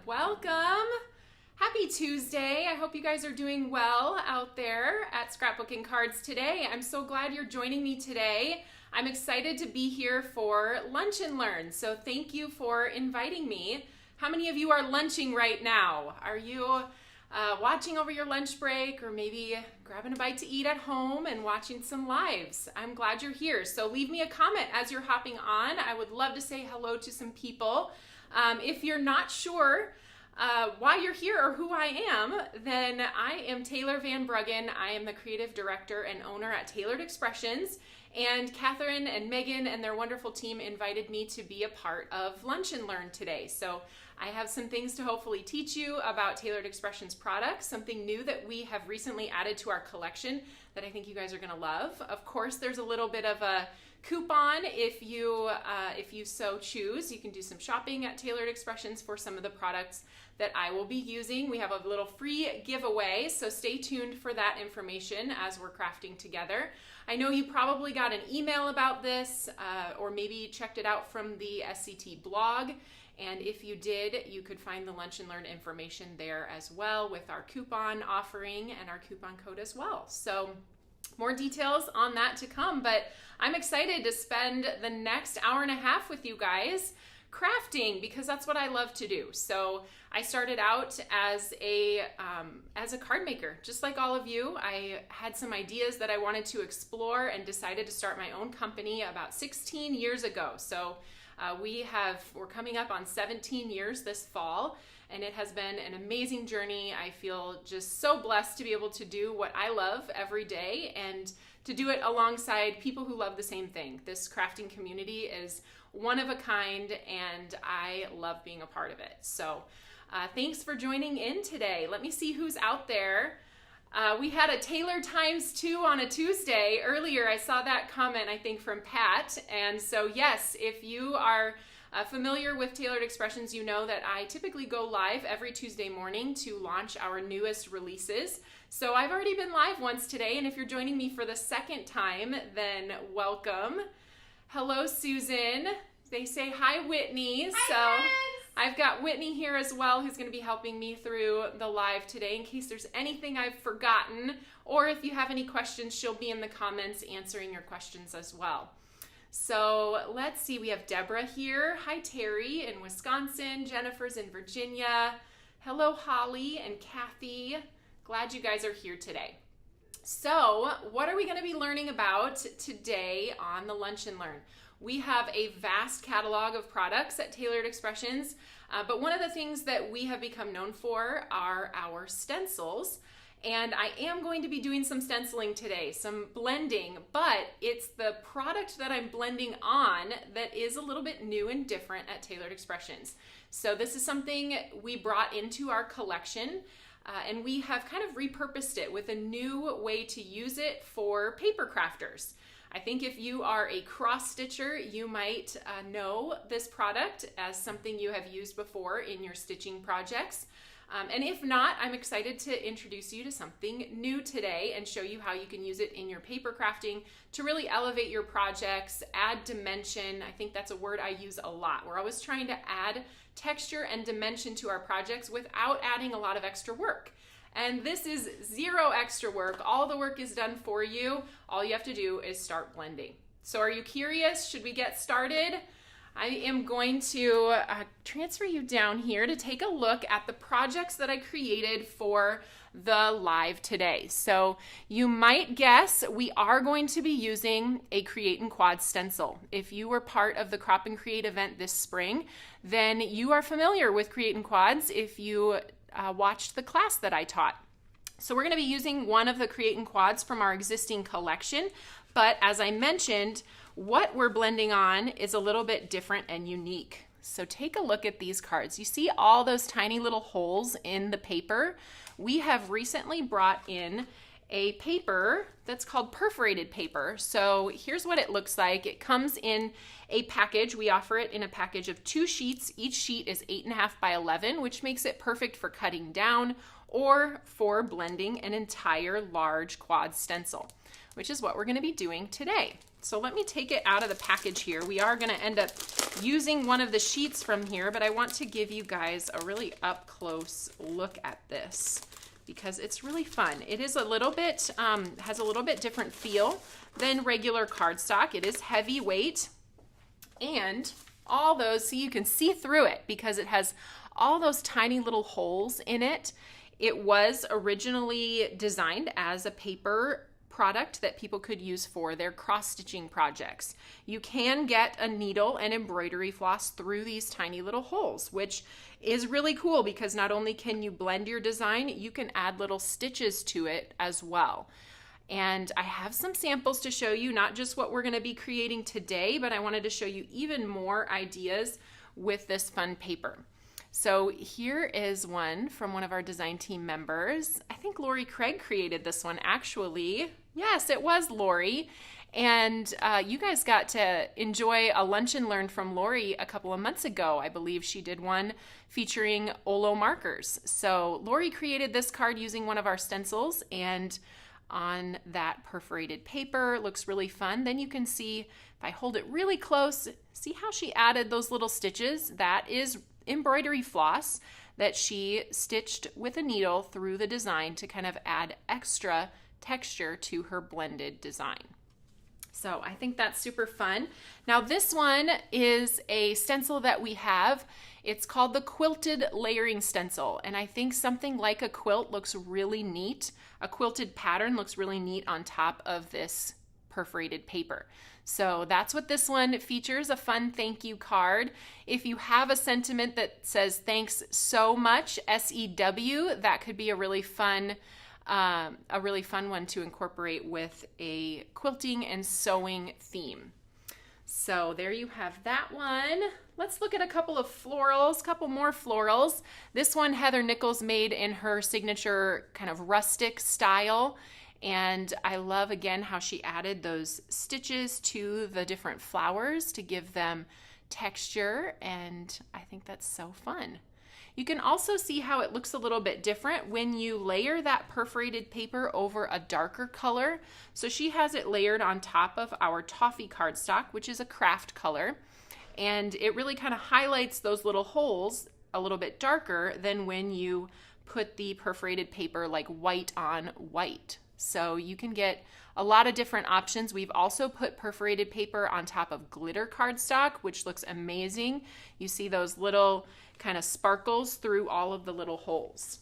Welcome. Happy Tuesday. I hope you guys are doing well out there at Scrapbooking Cards today. I'm so glad you're joining me today. I'm excited to be here for Lunch and Learn. So thank you for inviting me. How many of you are lunching right now? Are you watching over your lunch break or maybe grabbing a bite to eat at home and watching some lives? I'm glad you're here. So leave me a comment as you're hopping on. I would love to say hello to some people. If you're not sure why you're here or who I am, then I am Taylor VanBruggen. I am the creative director and owner at Tailored Expressions, and Catherine and Megan and their wonderful team invited me to be a part of Lunch and Learn today. So I have some things to hopefully teach you about Tailored Expressions products, something new that we have recently added to our collection that I think you guys are going to love. Of course, there's a little bit of a coupon if you so choose. You can do some shopping at Tailored Expressions for some of the products that I will be using. We have a little free giveaway, so stay tuned for that information as we're crafting together. I know you probably got an email about this or maybe checked it out from the SCT blog. And if you did, you could find the Lunch and Learn information there as well with our coupon offering and our coupon code as well. So more details on that to come, but I'm excited to spend the next hour and a half with you guys crafting because that's what I love to do. So I started out as a card maker, just like all of you. I had some ideas that I wanted to explore and decided to start my own company about 16 years ago. So we're coming up on 17 years this fall, and it has been an amazing journey. I feel just so blessed to be able to do what I love every day and to do it alongside people who love the same thing. This crafting community is one of a kind, and I love being a part of it. So thanks for joining in today. Let me see who's out there. We had a Taylor ×2 on a Tuesday earlier. I saw that comment, I think, from Pat. And so, yes, if you are familiar with Tailored Expressions, you know that I typically go live every Tuesday morning to launch our newest releases. So I've already been live once today, and if you're joining me for the second time, then welcome. Hello, Susan. They say hi, Whitney. Hi, friends. I've got Whitney here as well, who's going to be helping me through the live today in case there's anything I've forgotten, or if you have any questions, she'll be in the comments answering your questions as well. So let's see, we have Deborah here. Hi, Terry in Wisconsin. Jennifer's in Virginia. Hello, Holly and Kathy. Glad you guys are here today. So what are we going to be learning about today on the Lunch and Learn? We have a vast catalog of products at Tailored Expressions, but one of the things that we have become known for are our stencils. And I am going to be doing some stenciling today, some blending, but it's the product that I'm blending on that is a little bit new and different at Tailored Expressions. So this is something we brought into our collection, and we have kind of repurposed it with a new way to use it for paper crafters. I think if you are a cross stitcher, you might know this product as something you have used before in your stitching projects. And if not, I'm excited to introduce you to something new today and show you how you can use it in your paper crafting to really elevate your projects, add dimension. I think that's a word I use a lot. We're always trying to add texture and dimension to our projects without adding a lot of extra work. And this is zero extra work. All the work is done for you. All you have to do is start blending. So are you curious? Should we get started? I am going to transfer you down here to take a look at the projects that I created for the live today. So you might guess we are going to be using a Create in Quad stencil. If you were part of the Crop and Create event this spring, then you are familiar with Create in Quads if you watched the class that I taught. So we're going to be using one of the Create in Quads from our existing collection, but as I mentioned, what we're blending on is a little bit different and unique. So take a look at these cards. You see all those tiny little holes in the paper? We have recently brought in a paper that's called perforated paper. So here's what it looks like. It comes in a package. We offer it in a package of 2 sheets. Each sheet is 8.5 by 11, which makes it perfect for cutting down or for blending an entire large quad stencil, which is what we're going to be doing today. So let me take it out of the package here. We are going to end up using one of the sheets from here, but I want to give you guys a really up close look at this, because it's really fun. It is a little bit, has a little bit different feel than regular cardstock. It is heavyweight, and all those, so you can see through it because it has all those tiny little holes in it. It was originally designed as a paper product that people could use for their cross-stitching projects. You can get a needle and embroidery floss through these tiny little holes, which is really cool because not only can you blend your design, you can add little stitches to it as well. And I have some samples to show you, not just what we're going to be creating today, but I wanted to show you even more ideas with this fun paper. So here is one from one of our design team members. I think Lori Craig created this one, actually. Yes, it was Lori. And you guys got to enjoy a lunch and learn from Lori a couple of months ago. I believe she did one featuring Olo markers. So Lori created this card using one of our stencils, and on that perforated paper. It looks really fun. Then you can see, if I hold it really close, see how she added those little stitches? That is embroidery floss that she stitched with a needle through the design to kind of add extra texture to her blended design. So I think that's super fun. Now this one is a stencil that we have. It's called the quilted layering stencil, and I think something like a quilt looks really neat. A quilted pattern looks really neat on top of this perforated paper. So that's what this one features, a fun thank you card. If you have a sentiment that says thanks so much, SEW, that could be a really fun one to incorporate with a quilting and sewing theme. So there you have that one. Let's look at a couple of florals, couple more florals. This one Heather Nichols made in her signature kind of rustic style. And I love, again, how she added those stitches to the different flowers to give them texture, and I think that's so fun. You can also see how it looks a little bit different when you layer that perforated paper over a darker color. So she has it layered on top of our toffee cardstock, which is a craft color, and it really kind of highlights those little holes a little bit darker than when you put the perforated paper like white on white. So you can get a lot of different options. We've also put perforated paper on top of glitter cardstock, which looks amazing. You see those little kind of sparkles through all of the little holes.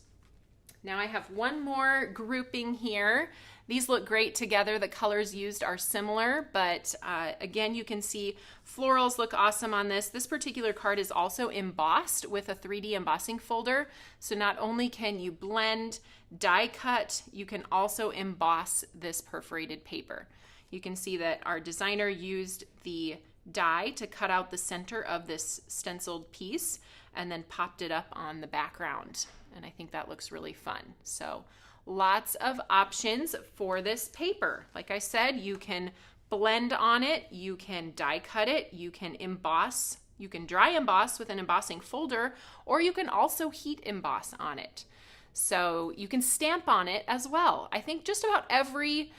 Now I have one more grouping here. These look great together. The colors used are similar, but again, you can see florals look awesome on this. This particular card is also embossed with a 3D embossing folder. So not only can you blend, die cut, you can also emboss this perforated paper. You can see that our designer used the die to cut out the center of this stenciled piece and then popped it up on the background. And I think that looks really fun. So lots of options for this paper. Like I said, you can blend on it, you can die cut it, you can emboss, you can dry emboss with an embossing folder, or you can also heat emboss on it. So you can stamp on it as well. I think just about every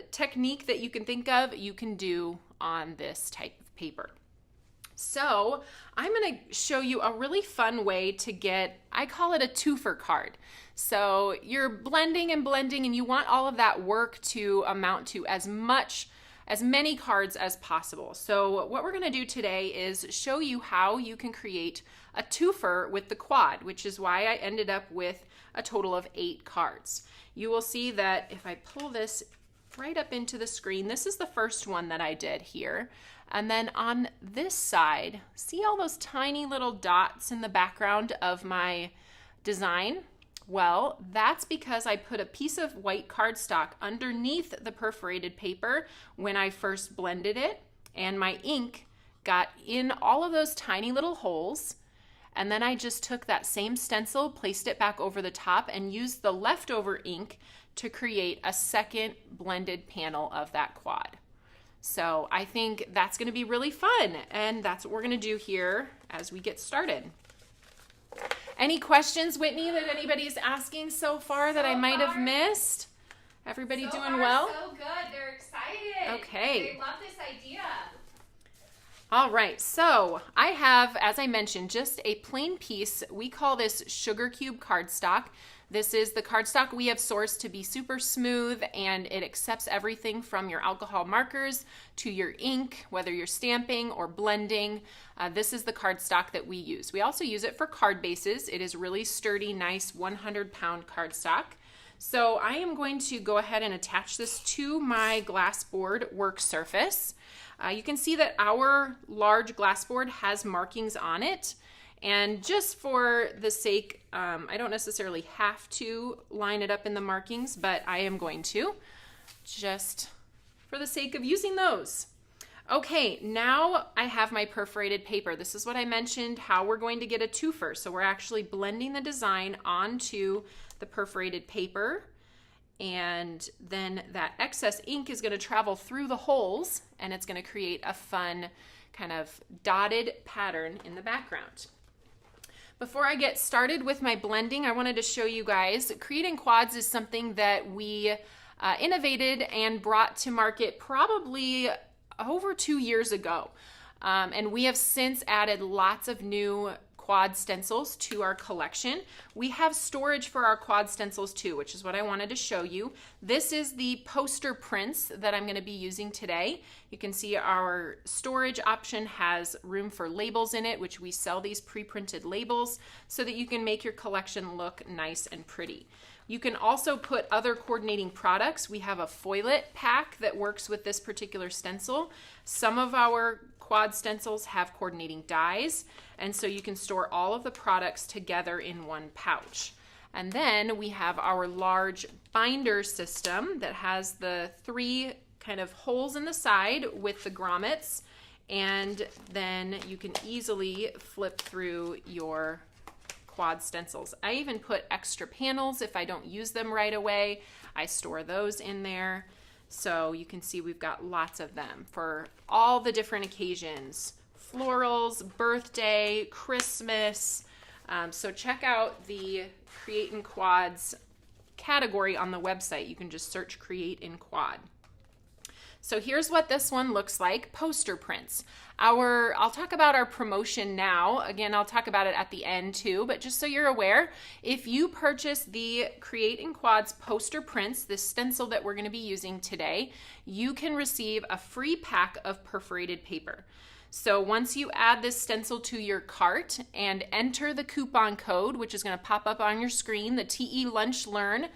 technique that you can think of, you can do on this type of paper. So I'm going to show you a really fun way to get, I call it a twofer card. So you're blending and blending and you want all of that work to amount to as many cards as possible. So what we're going to do today is show you how you can create a twofer with the quad, which is why I ended up with a total of 8 cards. You will see that if I pull this right up into the screen, this is the first one that I did here. And then on this side, see all those tiny little dots in the background of my design? Well, that's because I put a piece of white cardstock underneath the perforated paper when I first blended it, and my ink got in all of those tiny little holes, And then I just took that same stencil, placed it back over the top, and used the leftover ink to create a second blended panel of that quad. So I think that's going to be really fun, and that's what we're going to do here as we get started. Any questions, Whitney, that anybody's asking so far that I might have missed? Everybody doing well? So good. They're excited. Okay. They love this idea. All right, so I have, as I mentioned, just a plain piece. We call this sugar cube cardstock. This is the cardstock we have sourced to be super smooth, and it accepts everything from your alcohol markers to your ink, whether you're stamping or blending. This is the cardstock that we use. We also use it for card bases. It is really sturdy, nice 100-pound cardstock. So I am going to go ahead and attach this to my glass board work surface. You can see that our large glass board has markings on it. And just for the sake, I don't necessarily have to line it up in the markings, but I am going to, just for the sake of using those. Okay, now I have my perforated paper. This is what I mentioned, how we're going to get a twofer. So we're actually blending the design onto the perforated paper, and then that excess ink is going to travel through the holes, and it's going to create a fun kind of dotted pattern in the background. Before I get started with my blending, I wanted to show you guys, creating quads is something that we innovated and brought to market probably over 2 years ago. And we have since added lots of new quad stencils to our collection. We have storage for our quad stencils too, which is what I wanted to show you. This is the poster prints that I'm going to be using today. You can see our storage option has room for labels in it, which we sell these pre-printed labels so that you can make your collection look nice and pretty. You can also put other coordinating products. We have a foilet pack that works with this particular stencil. Some of our quad stencils have coordinating dies, and so you can store all of the products together in one pouch. And then we have our large binder system that has the 3 kind of holes in the side with the grommets, and then you can easily flip through your quad stencils. I even put extra panels if I don't use them right away. I store those in there. So you can see we've got lots of them for all the different occasions, florals, birthday, Christmas. So check out the Create in Quads category on the website. You can just search Create in Quad. So here's what this one looks like, poster prints. I'll talk about our promotion now. Again, I'll talk about it at the end too, but just so you're aware, if you purchase the Create in Quads poster prints, this stencil that we're going to be using today, you can receive a free pack of perforated paper. So once you add this stencil to your cart and enter the coupon code, which is going to pop up on your screen, the TE Lunch Learn,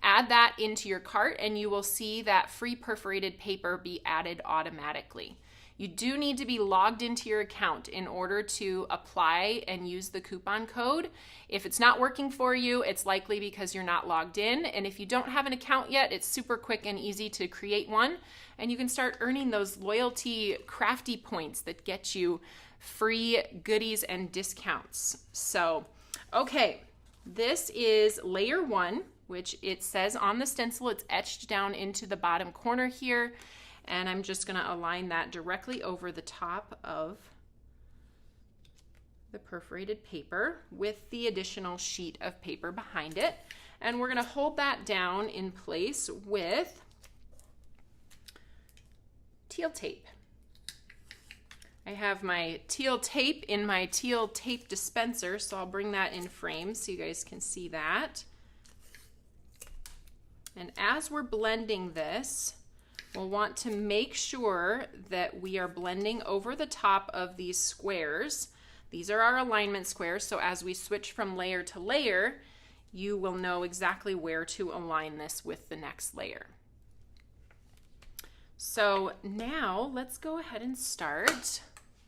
add that into your cart and you will see that free perforated paper be added automatically. You do need to be logged into your account in order to apply and use the coupon code. If it's not working for you, it's likely because you're not logged in. And if you don't have an account yet, it's super quick and easy to create one. And you can start earning those loyalty crafty points that get you free goodies and discounts. So, okay, this is layer 1, which it says on the stencil, it's etched down into the bottom corner here. And I'm just going to align that directly over the top of the perforated paper with the additional sheet of paper behind it. And we're going to hold that down in place with teal tape. I have my teal tape in my teal tape dispenser, so I'll bring that in frame so you guys can see that. And as we're blending this, we'll want to make sure that we are blending over the top of these squares. These are our alignment squares, so as we switch from layer to layer, you will know exactly where to align this with the next layer. So now let's go ahead and start.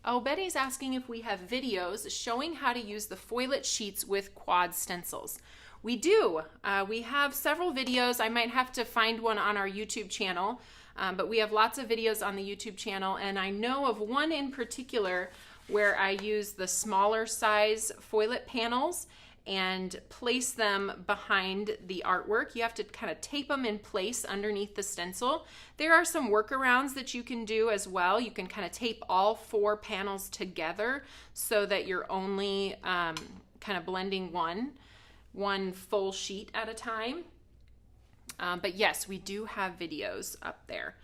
Oh, Betty's asking if we have videos showing how to use the foilet sheets with quad stencils. We do. We have several videos. I might have to find one on our YouTube channel. But we have lots of videos on the YouTube channel, and I know of one in particular where I use the smaller size foilet panels and place them behind the artwork. You have to kind of tape them in place underneath the stencil. There are some workarounds that you can do as well. You can kind of tape all 4 panels together so that you're only kind of blending one full sheet at a time. But yes, we do have videos up there.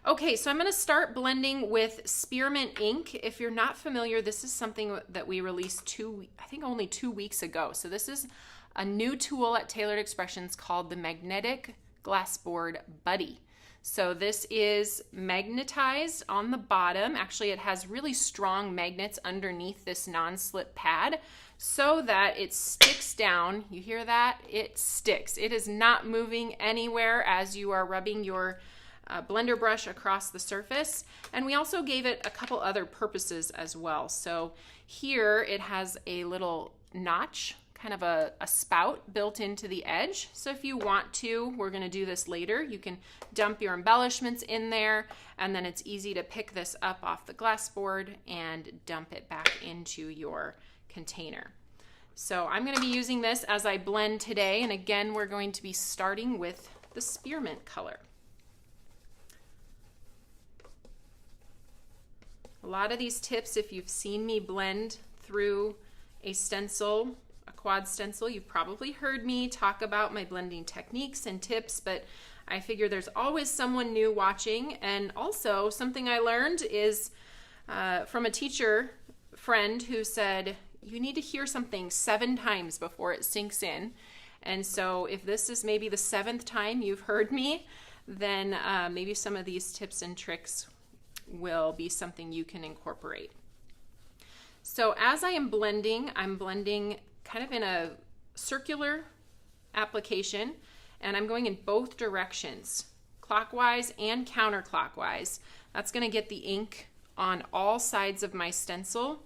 Okay, so I'm going to start blending with spearmint ink. If you're not familiar, this is something that we released only 2 weeks ago. So this is a new tool at Tailored Expressions called the Magnetic Glassboard Buddy. So this is magnetized on the bottom. Actually, it has really strong magnets underneath this non-slip pad so that it sticks down. You hear that? It sticks. It is not moving anywhere as you are rubbing your blender brush across the surface. And we also gave it a couple other purposes as well. So here it has a little notch, kind of a spout built into the edge. So if you want to, we're going to do this later, you can dump your embellishments in there, and then it's easy to pick this up off the glass board and dump it back into your container. So I'm going to be using this as I blend today, and again we're going to be starting with the spearmint color. A lot of these tips, if you've seen me blend through a stencil, a quad stencil, you've probably heard me talk about my blending techniques and tips, but I figure there's always someone new watching. And also something I learned is from a teacher friend who said, you need to hear something 7 times before it sinks in. And so if this is maybe the 7th time you've heard me, then maybe some of these tips and tricks will be something you can incorporate. So as I am blending, I'm blending kind of in a circular application, and I'm going in both directions, clockwise and counterclockwise. That's going to get the ink on all sides of my stencil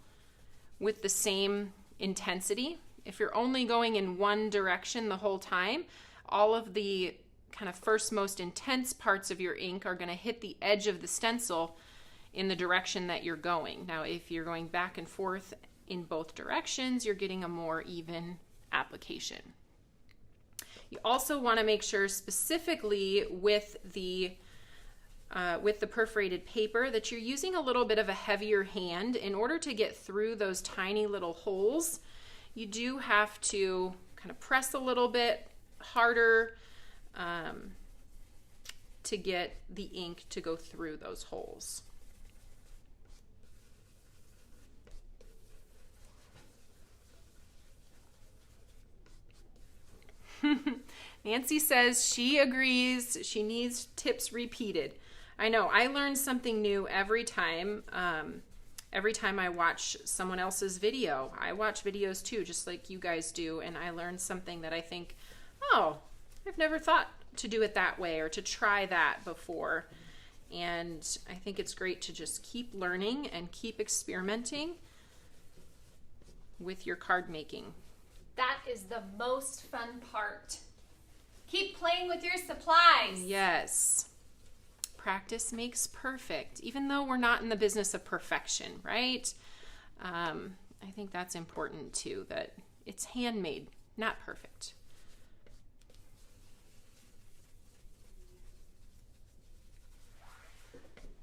with the same intensity. If you're only going in one direction the whole time, all of the kind of first most intense parts of your ink are going to hit the edge of the stencil in the direction that you're going. Now, if you're going back and forth in both directions, you're getting a more even application. You also want to make sure, specifically with the perforated paper, that you're using a little bit of a heavier hand. In order to get through those tiny little holes, you do have to kind of press a little bit harder to get the ink to go through those holes. Nancy says she agrees. She needs tips repeated. I know, I learn something new every time. Every time I watch someone else's video. I watch videos too, just like you guys do, and I learn something that I think, oh, I've never thought to do it that way or to try that before. And I think it's great to just keep learning and keep experimenting with your card making. That is the most fun part. Keep playing with your supplies. Yes. Practice makes perfect, even though we're not in the business of perfection, right? I think that's important too, that it's handmade, not perfect.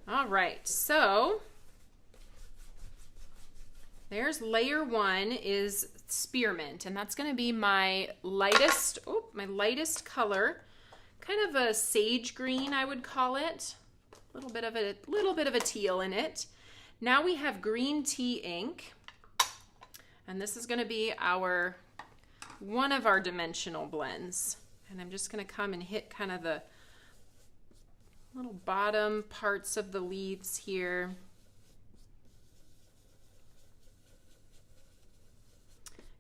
All right, so there's layer 1 is spearmint, and that's going to be my lightest color, kind of a sage green, I would call it. A little bit of a teal in it. Now we have green tea ink, and this is going to be one of our dimensional blends. And I'm just going to come and hit kind of the little bottom parts of the leaves here.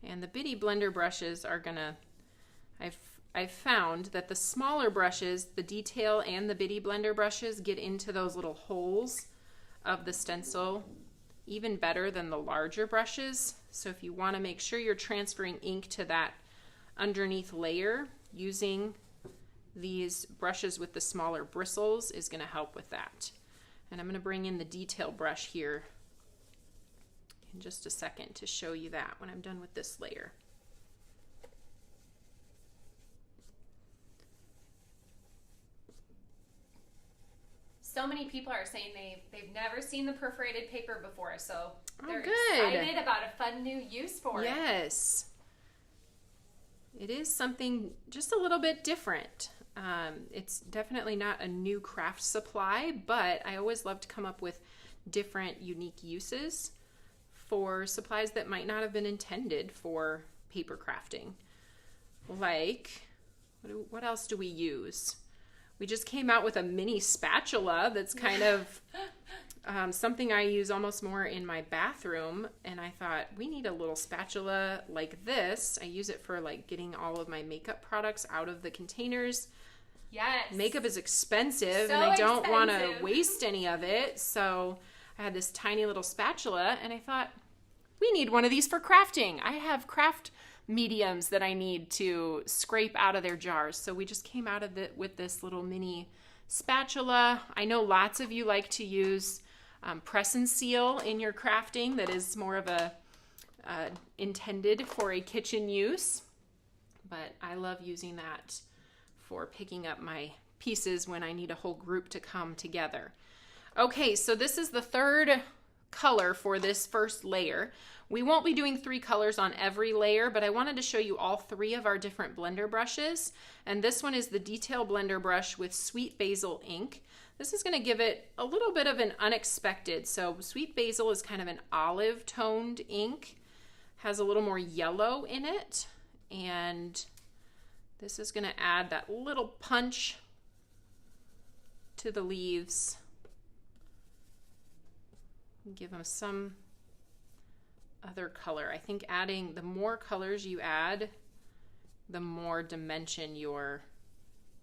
And the bitty blender brushes are gonna, I've found that the smaller brushes, the detail and the bitty blender brushes, get into those little holes of the stencil even better than the larger brushes. So if you want to make sure you're transferring ink to that underneath layer, using these brushes with the smaller bristles is going to help with that. And I'm going to bring in the detail brush here in just a second to show you that when I'm done with this layer. So many people are saying they've never seen the perforated paper before, so they're good. excited about a fun new use for it. Yes. It is something just a little bit different. It's definitely not a new craft supply, but I always love to come up with different unique uses for supplies that might not have been intended for paper crafting. Like, what else do we use? We just came out with a mini spatula that's kind of something I use almost more in my bathroom, and I thought we need a little spatula like this. I use it for like getting all of my makeup products out of the containers. Yes. Makeup is expensive, So and I don't want to expensive. waste any of it, so I had this tiny little spatula, and I thought we need one of these for crafting. I have craft mediums that I need to scrape out of their jars, so we just came out of it with this little mini spatula. I know lots of you like to use press and seal in your crafting. That is more of a intended for a kitchen use, but I love using that for picking up my pieces when I need a whole group to come together. Okay, so this is the third color for this first layer. We won't be doing 3 colors on every layer, but I wanted to show you all 3 of our different blender brushes. And this one is the Detail Blender Brush with Sweet Basil ink. This is going to give it a little bit of an unexpected. So Sweet Basil is kind of an olive toned ink, has a little more yellow in it, and this is going to add that little punch to the leaves. Give them some other color. I think adding, the more colors you add, the more dimension your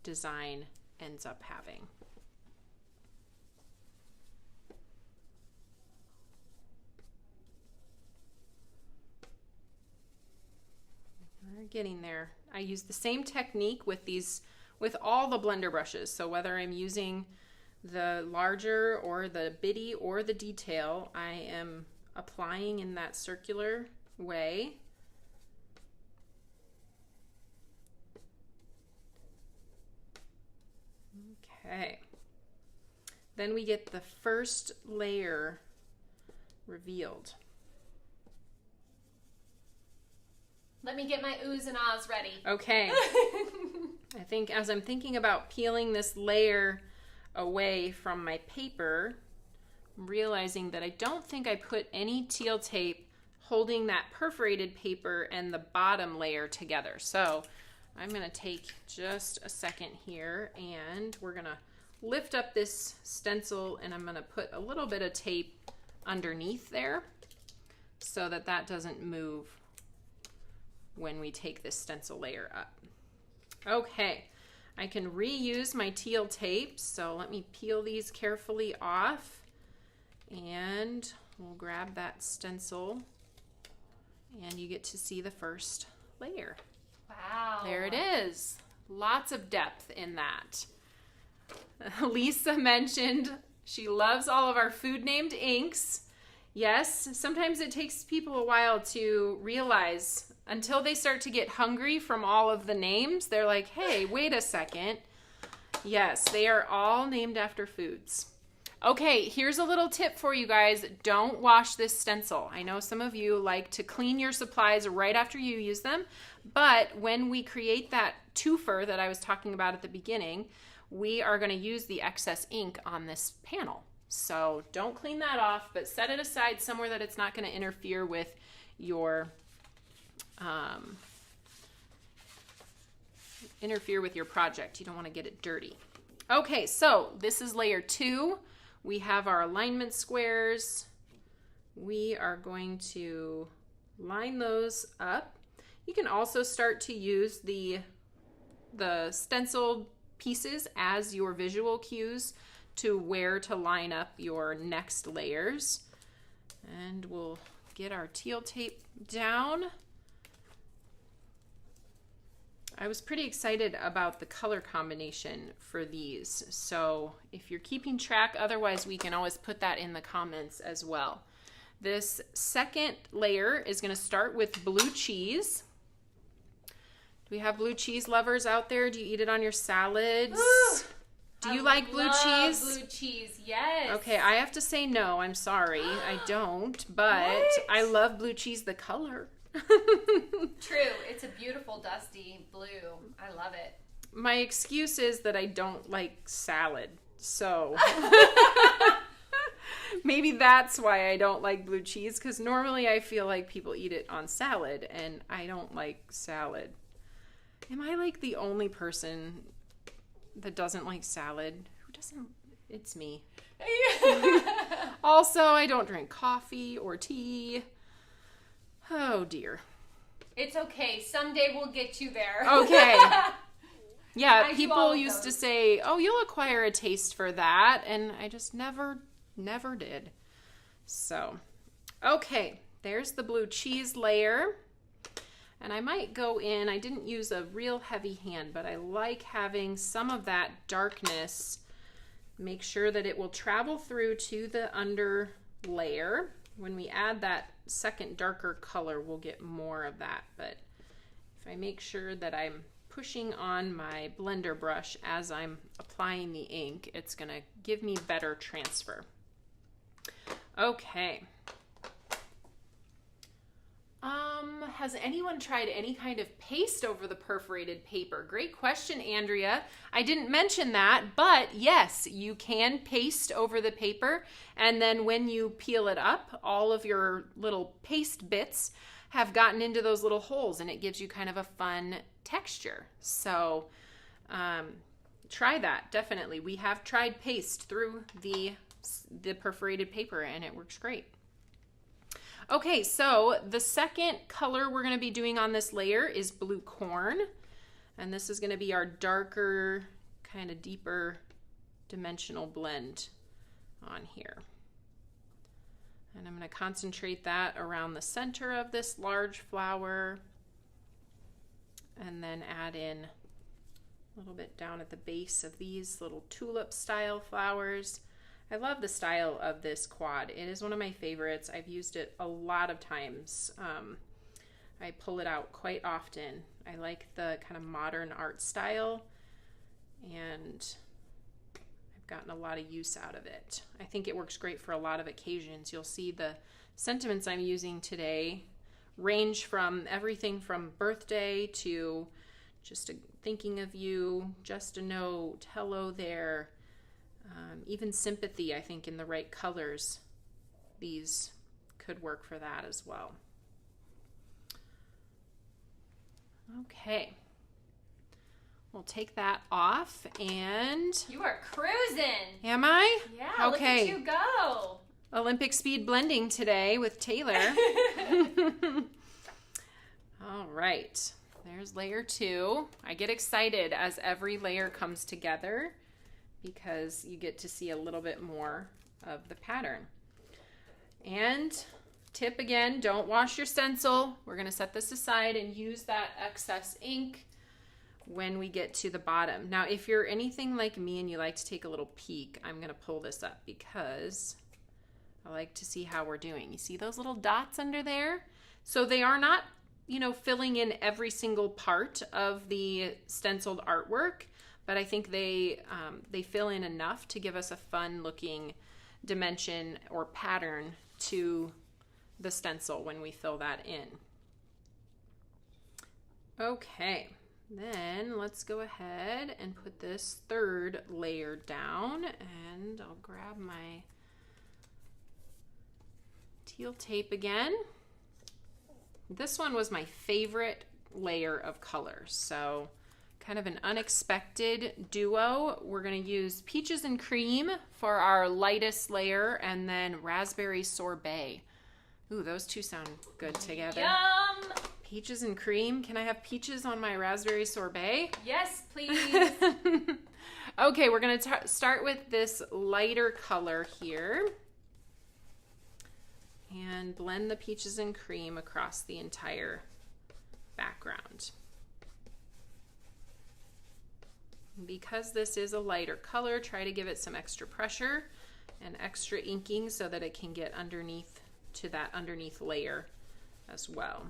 design ends up having. We're getting there. I use the same technique with all the blender brushes. So whether I'm using the larger or the bitty or the detail, I am applying in that circular way. Okay. Then we get the first layer revealed. Let me get my oohs and ahs ready. Okay. I think as I'm thinking about peeling this layer away from my paper, I'm realizing that I don't think I put any teal tape holding that perforated paper and the bottom layer together. So I'm going to take just a second here, and we're going to lift up this stencil, and I'm going to put a little bit of tape underneath there so that that doesn't move when we take this stencil layer up. Okay, I can reuse my teal tape, so let me peel these carefully off, and we'll grab that stencil, and you get to see the first layer. Wow. There it is. Lots of depth in that. Lisa mentioned she loves all of our food named inks. Yes, sometimes it takes people a while to realize, until they start to get hungry from all of the names, they're like, hey, wait a second. Yes, they are all named after foods. Okay, here's a little tip for you guys. Don't wash this stencil. I know some of you like to clean your supplies right after you use them, but when we create that twofer that I was talking about at the beginning, we are going to use the excess ink on this panel. So don't clean that off, but set it aside somewhere that it's not going to interfere with your project. You don't want to get it dirty. Okay, so this is layer 2. We have our alignment squares. We are going to line those up. You can also start to use the stenciled pieces as your visual cues to where to line up your next layers. And we'll get our teal tape down. I was pretty excited about the color combination for these. So if you're keeping track, otherwise we can always put that in the comments as well. This second layer is going to start with blue cheese. Do we have blue cheese lovers out there? Do you eat it on your salads? Do you like blue cheese? Blue cheese, yes. Okay, I have to say no. I'm sorry. I don't, but I love blue cheese, the color. True. It's a beautiful dusty blue. I love it. My excuse is that I don't like salad. So maybe that's why I don't like blue cheese, because normally I feel like people eat it on salad and I don't like salad. Am I like the only person that doesn't like salad? Who doesn't? It's me. Also, I don't drink coffee or tea. Oh dear. It's okay. Someday we'll get you there. Okay. Yeah, I people used to say, oh, you'll acquire a taste for that. And I just never did. So, okay, there's the blue cheese layer. And I might go in, I didn't use a real heavy hand, but I like having some of that darkness. Make sure that it will travel through to the under layer. When we add that second darker color, we'll get more of that. But if I make sure that I'm pushing on my blender brush as I'm applying the ink, it's going to give me better transfer. Okay. Has anyone tried any kind of paste over the perforated paper? Great question, Andrea. I didn't mention that, but yes, you can paste over the paper, and then when you peel it up, all of your little paste bits have gotten into those little holes, and it gives you kind of a fun texture. So try that, definitely. We have tried paste through the perforated paper, and it works great. Okay, so the second color we're going to be doing on this layer is blue corn. And this is going to be our darker, kind of deeper dimensional blend on here. And I'm going to concentrate that around the center of this large flower. And then add in a little bit down at the base of these little tulip style flowers. I love the style of this quad. It is one of my favorites. I've used it a lot of times. I pull it out quite often. I like the kind of modern art style, and I've gotten a lot of use out of it. I think it works great for a lot of occasions. You'll see the sentiments I'm using today range from everything from birthday to just thinking of you, just a note, hello there. Even sympathy, I think, in the right colors, these could work for that as well. Okay, we'll take that off, and you are cruising. Am I? Yeah, okay. Look at you go. Olympic speed blending today with Taylor. All right, there's layer 2. I get excited as every layer comes together, because you get to see a little bit more of the pattern. And tip again, don't wash your stencil. We're going to set this aside and use that excess ink when we get to the bottom. Now, if you're anything like me and you like to take a little peek, I'm going to pull this up because I like to see how we're doing. You see those little dots under there? So they are not, filling in every single part of the stenciled artwork, but I think they fill in enough to give us a fun looking dimension or pattern to the stencil when we fill that in. Okay, then let's go ahead and put this third layer down, and I'll grab my teal tape again. This one was my favorite layer of colors, so kind of an unexpected duo. We're going to use peaches and cream for our lightest layer, and then raspberry sorbet. Ooh, those two sound good together. Yum! Peaches and cream. Can I have peaches on my raspberry sorbet? Yes, please. Okay, we're going to start with this lighter color here and blend the peaches and cream across the entire background. Because this is a lighter color, try to give it some extra pressure and extra inking so that it can get underneath to that underneath layer as well.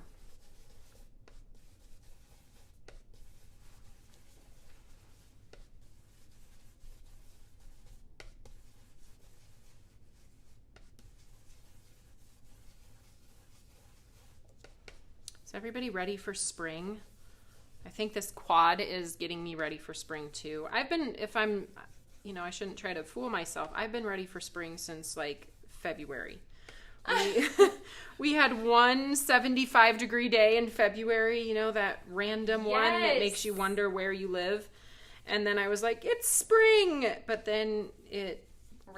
Is everybody ready for spring? I think this quad is getting me ready for spring too. I've been, if I'm, I shouldn't try to fool myself. I've been ready for spring since like February. We had one 75-degree day in February, that random one that makes you wonder where you live. And then I was like, it's spring, but then it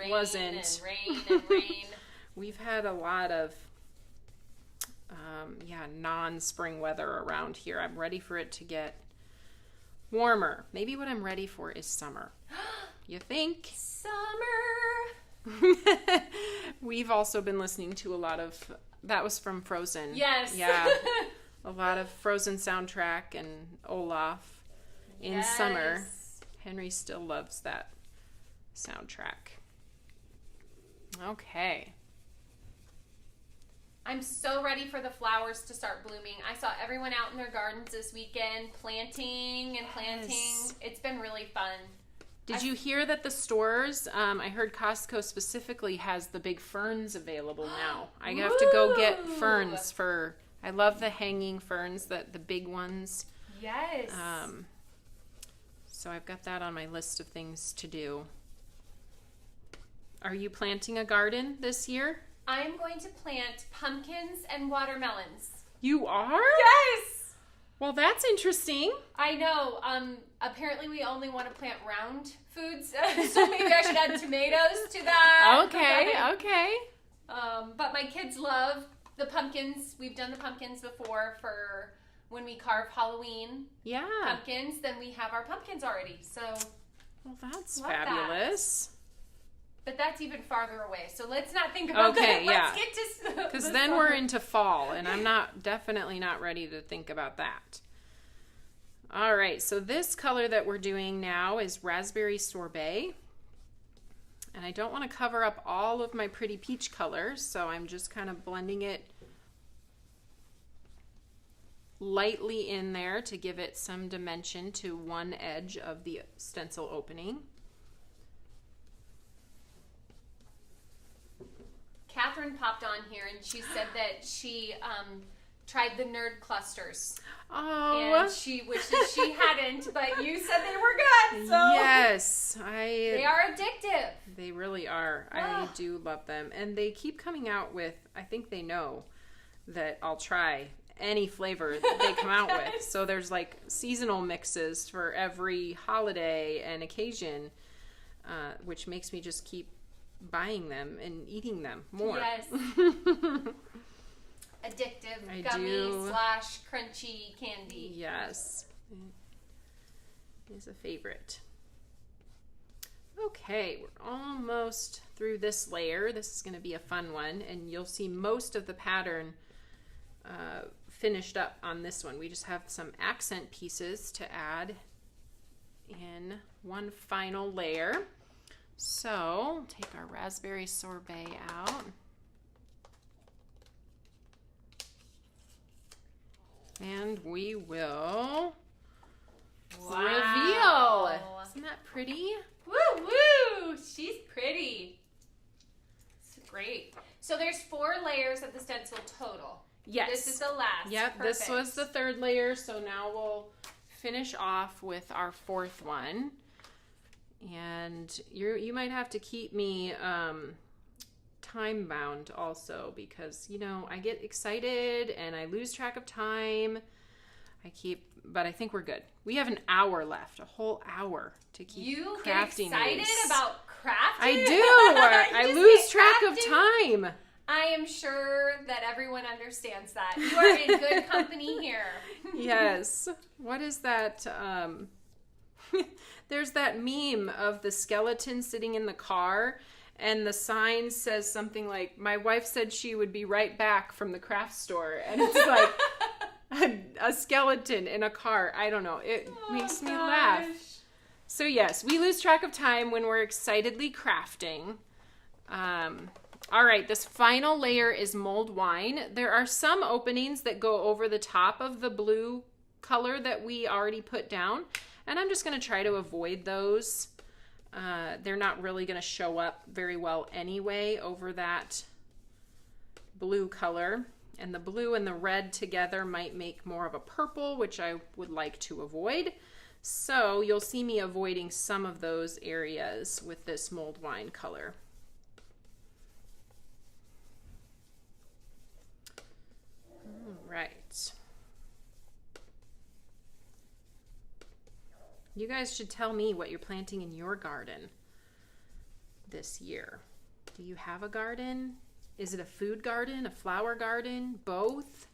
wasn't. Rain and rain. We've had a lot of non-spring weather around here. I'm ready for it to get warmer. Maybe what I'm ready for is summer. You think? Summer! We've also been listening to a lot of, that was from Frozen. Yes. Yeah. A lot of Frozen soundtrack and Olaf in summer. Henry still loves that soundtrack. Okay. I'm so ready for the flowers to start blooming. I saw everyone out in their gardens this weekend planting and planting. Yes. It's been really fun. Did you hear that the stores, I heard Costco specifically has the big ferns available now. I have to go get ferns I love the hanging ferns, the big ones. Yes. So I've got that on my list of things to do. Are you planting a garden this year? I'm going to plant pumpkins and watermelons. You are? Yes! Well, that's interesting. I know. Apparently we only want to plant round foods, so maybe I should add tomatoes to that. Okay. But my kids love the pumpkins. We've done the pumpkins before for when we carve Halloween pumpkins. Then we have our pumpkins already. So, well, that's fabulous. But that's even farther away. So let's not think about that. Let's get to because then we're into fall, and I'm definitely not ready to think about that. All right, so this color that we're doing now is Raspberry Sorbet. And I don't want to cover up all of my pretty peach colors, so I'm just kind of blending it lightly in there to give it some dimension to one edge of the stencil opening. Catherine popped on here and she said that she tried the nerd clusters. Oh. And she wishes she hadn't, but you said they were good. So yes. They are addictive. They really are. I do love them. And they keep coming out with, I think they know that I'll try any flavor that they come out with. So there's like seasonal mixes for every holiday and occasion, which makes me just keep buying them and eating them more. Yes. Addictive gummy / crunchy candy. Yes. It is a favorite. Okay, we're almost through this layer. This is going to be a fun one, and you'll see most of the pattern finished up on this one. We just have some accent pieces to add in one final layer. So, take our raspberry sorbet out. And we will reveal. Isn't that pretty? Woo woo! She's pretty. It's great. So there's 4 layers of the stencil total. Yes. This is the last. Yep, Perfect. This was the 3rd layer, so now we'll finish off with our 4th one. And you might have to keep me time bound also, because I get excited and I lose track of time. But I think we're good. We have an hour left, a whole hour to keep crafting. You get excited about crafting? I do. I lose track of time. I am sure that everyone understands that. You are in good company here. Yes. What is that? There's that meme of the skeleton sitting in the car, and the sign says something like, "My wife said she would be right back from the craft store," and it's like a skeleton in a car. I don't know. It makes me laugh. So yes, we lose track of time when we're excitedly crafting. All right, this final layer is mulled wine. There are some openings that go over the top of the blue color that we already put down, and I'm just going to try to avoid those. They're not really going to show up very well anyway over that blue color, and the blue and the red together might make more of a purple, which I would like to avoid. So you'll see me avoiding some of those areas with this mulled wine color. Right. You guys should tell me what you're planting in your garden this year. Do you have a garden? Is it a food garden, a flower garden, both?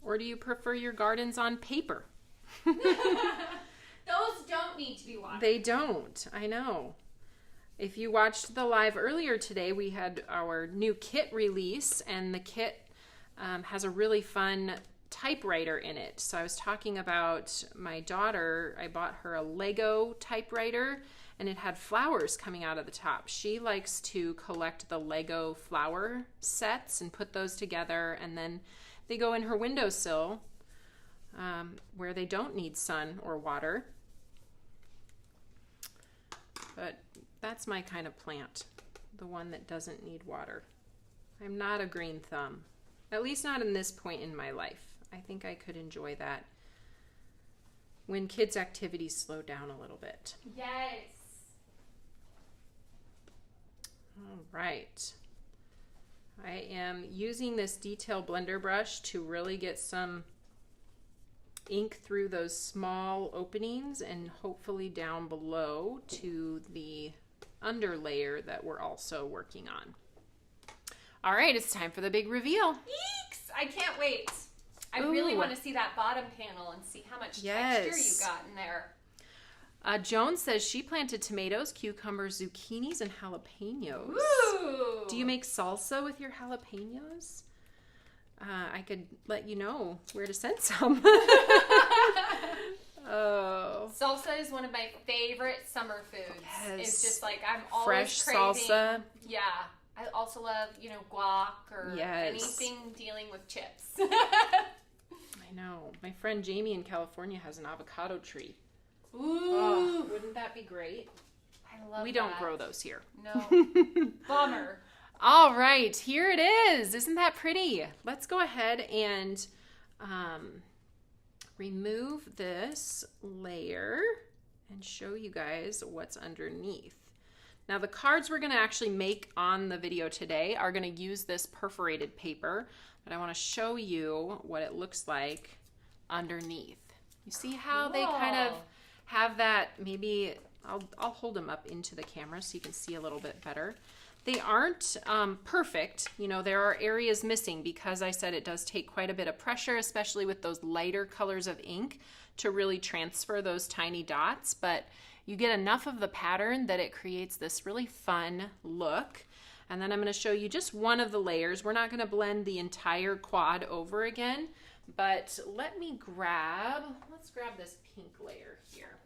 Or do you prefer your gardens on paper? Those don't need to be watered. They don't, I know. If you watched the live earlier today, we had our new kit release, and the kit has a really fun typewriter in it. So I was talking about my daughter. I bought her a Lego typewriter, and it had flowers coming out of the top. She likes to collect the Lego flower sets and put those together, and then they go in her windowsill where they don't need sun or water. But that's my kind of plant, the one that doesn't need water. I'm not a green thumb, at least not in this point in my life. I think I could enjoy that when kids' activities slow down a little bit. Yes. All right. I am using this detail blender brush to really get some ink through those small openings and hopefully down below to the under layer that we're also working on. All right, it's time for the big reveal. Eeks! I can't wait. I really want to see that bottom panel and see how much texture you got in there. Joan says she planted tomatoes, cucumbers, zucchinis, and jalapenos. Ooh! Do you make salsa with your jalapenos? I could let you know where to send some. Oh. Salsa is one of my favorite summer foods. Yes. It's just like I'm always fresh craving. salsa. Yeah. I also love, guac or Yes. anything dealing with chips. I know. My friend Jamie in California has an avocado tree. Ooh. Oh, wouldn't that be great? I love We that. don't grow those here. No. Bummer. All right, here it is. Isn't that pretty? Let's go ahead and remove this layer and show you guys what's underneath. Now the cards we're going to actually make on the video today are going to use this perforated paper, but I want to show you what it looks like underneath. You see how they kind of have that, maybe I'll hold them up into the camera so you can see a little bit better. They aren't perfect. There are areas missing because I said it does take quite a bit of pressure, especially with those lighter colors of ink, to really transfer those tiny dots. But you get enough of the pattern that it creates this really fun look. And then I'm going to show you just one of the layers. We're not going to blend the entire quad over again, but let's grab this pink layer here.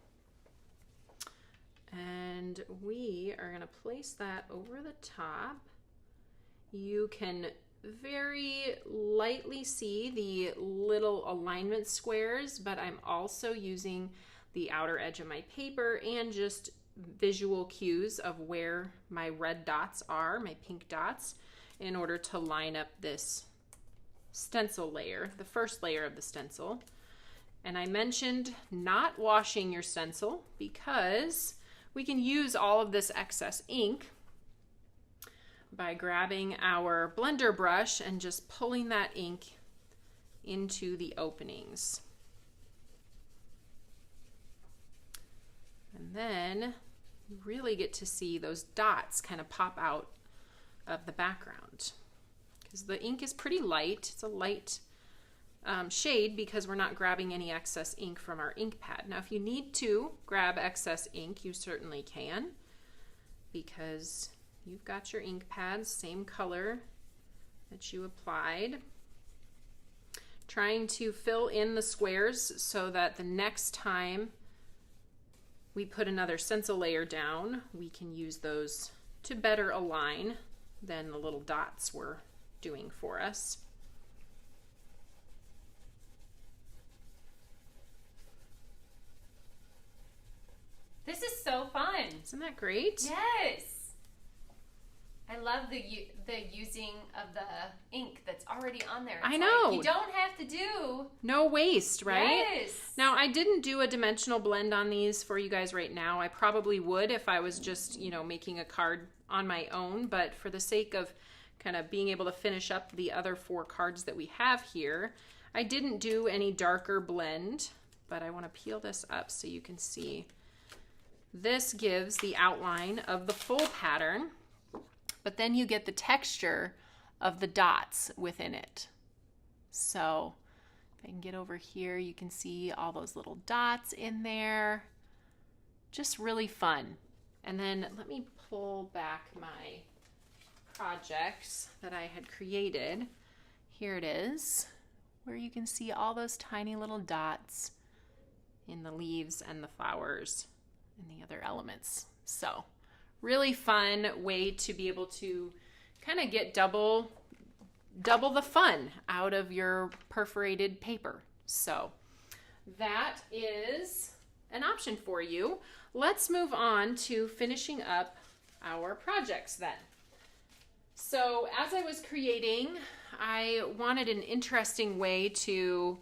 And we are going to place that over the top. You can very lightly see the little alignment squares, but I'm also using the outer edge of my paper and just visual cues of where my red dots are, my pink dots, in order to line up this stencil layer, the first layer of the stencil. And I mentioned not washing your stencil because we can use all of this excess ink by grabbing our blender brush and just pulling that ink into the openings. And then you really get to see those dots kind of pop out of the background because the ink is pretty light. It's a light shade because we're not grabbing any excess ink from our ink pad. Now, if you need to grab excess ink, you certainly can because you've got your ink pads, same color that you applied. Trying to fill in the squares so that the next time we put another stencil layer down, we can use those to better align than the little dots were doing for us. This is so fun. Isn't that great? Yes. I love the using of the ink that's already on there. I know. You don't have to do. No waste, right? Yes. Now, I didn't do a dimensional blend on these for you guys right now. I probably would if I was just, making a card on my own, but for the sake of kind of being able to finish up the other 4 cards that we have here, I didn't do any darker blend, but I want to peel this up so you can see. This gives the outline of the full pattern, but then you get the texture of the dots within it. So if I can get over here, you can see all those little dots in there. Just really fun. And then let me pull back my projects that I had created. Here it is, where you can see all those tiny little dots in the leaves and the flowers and the other elements. So really fun way to be able to kind of get double the fun out of your perforated paper. So that is an option for you. Let's move on to finishing up our projects then. So as I was creating, I wanted an interesting way to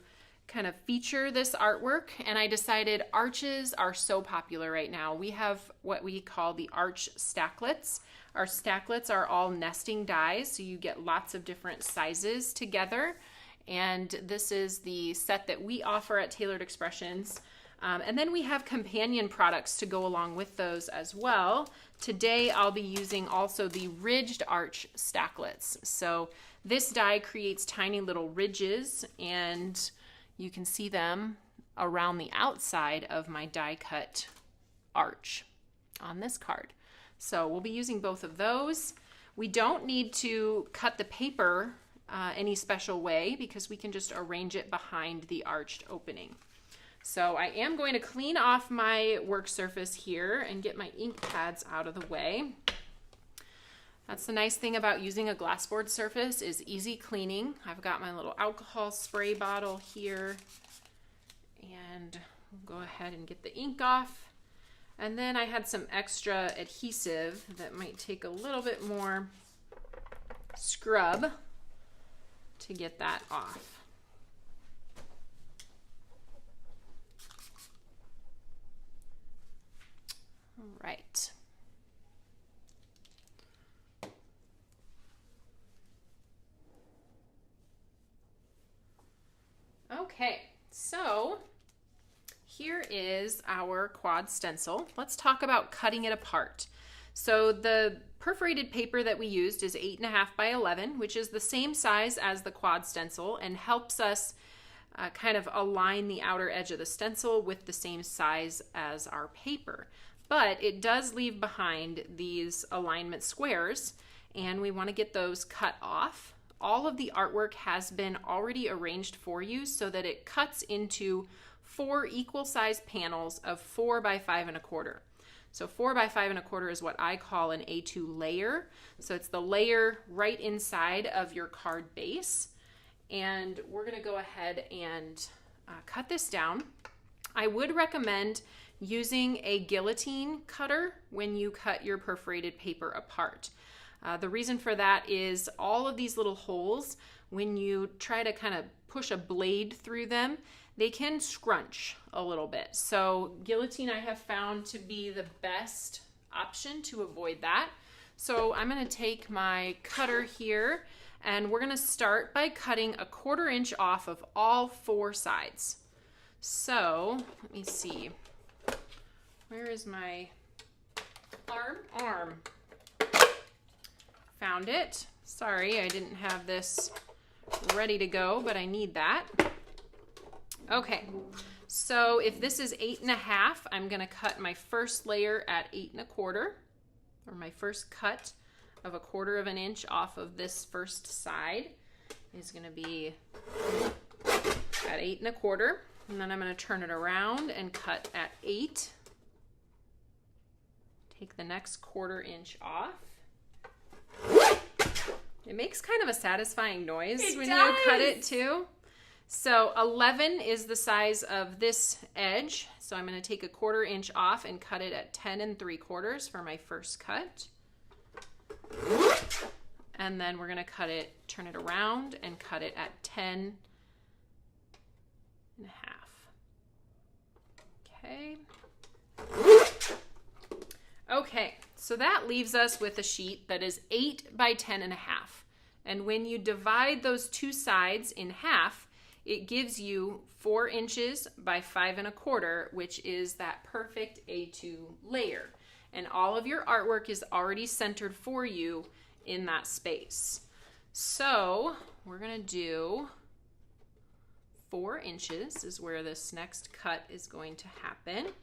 kind of feature this artwork, and I decided arches are so popular right now. We have what we call the arch stacklets. Our stacklets are all nesting dies, so you get lots of different sizes together, and this is the set that we offer at Tailored Expressions. And then we have companion products to go along with those as well. Today I'll be using also the ridged arch stacklets. So this die creates tiny little ridges, and you can see them around the outside of my die cut arch on this card. So we'll be using both of those. We don't need to cut the paper any special way because we can just arrange it behind the arched opening. So I am going to clean off my work surface here and get my ink pads out of the way. That's the nice thing about using a glassboard surface is easy cleaning. I've got my little alcohol spray bottle here, and we'll go ahead and get the ink off. And then I had some extra adhesive that might take a little bit more scrub to get that off. All right. Okay, so here is our quad stencil. Let's talk about cutting it apart. So the perforated paper that we used is 8.5 by 11, which is the same size as the quad stencil and helps us kind of align the outer edge of the stencil with the same size as our paper. But it does leave behind these alignment squares, and we want to get those cut off. All of the artwork has been already arranged for you so that it cuts into 4 equal size panels of 4 by 5.25. So 4 by 5.25 is what I call an A2 layer. So it's the layer right inside of your card base. And we're going to go ahead and cut this down. I would recommend using a guillotine cutter when you cut your perforated paper apart. The reason for that is all of these little holes, when you try to kind of push a blade through them, they can scrunch a little bit. So guillotine I have found to be the best option to avoid that. So I'm going to take my cutter here, and we're going to start by cutting 1/4 inch off of all 4 sides. So let me see. Where is my arm? Found it. Sorry, I didn't have this ready to go, but I need that. Okay, so if this is 8.5, I'm gonna cut my first layer at 8.25, or my first cut of 1/4 inch off of this first side is gonna be at 8.25, and then I'm gonna turn it around and cut at 8. Take the next 1/4 inch off. It makes kind of a satisfying noise when you cut it too. So 11 is the size of this edge. So I'm going to take a 1/4 inch off and cut it at 10 3/4 for my first cut. And then we're going to cut it, turn it around and cut it at 10 1/2. Okay. Okay, so that leaves us with a sheet that is 8 by 10 1/2. And when you divide those two sides in half, it gives you 4 inches by 5 1/4, which is that perfect A2 layer. And all of your artwork is already centered for you in that space. So we're gonna do 4 inches is where this next cut is going to happen.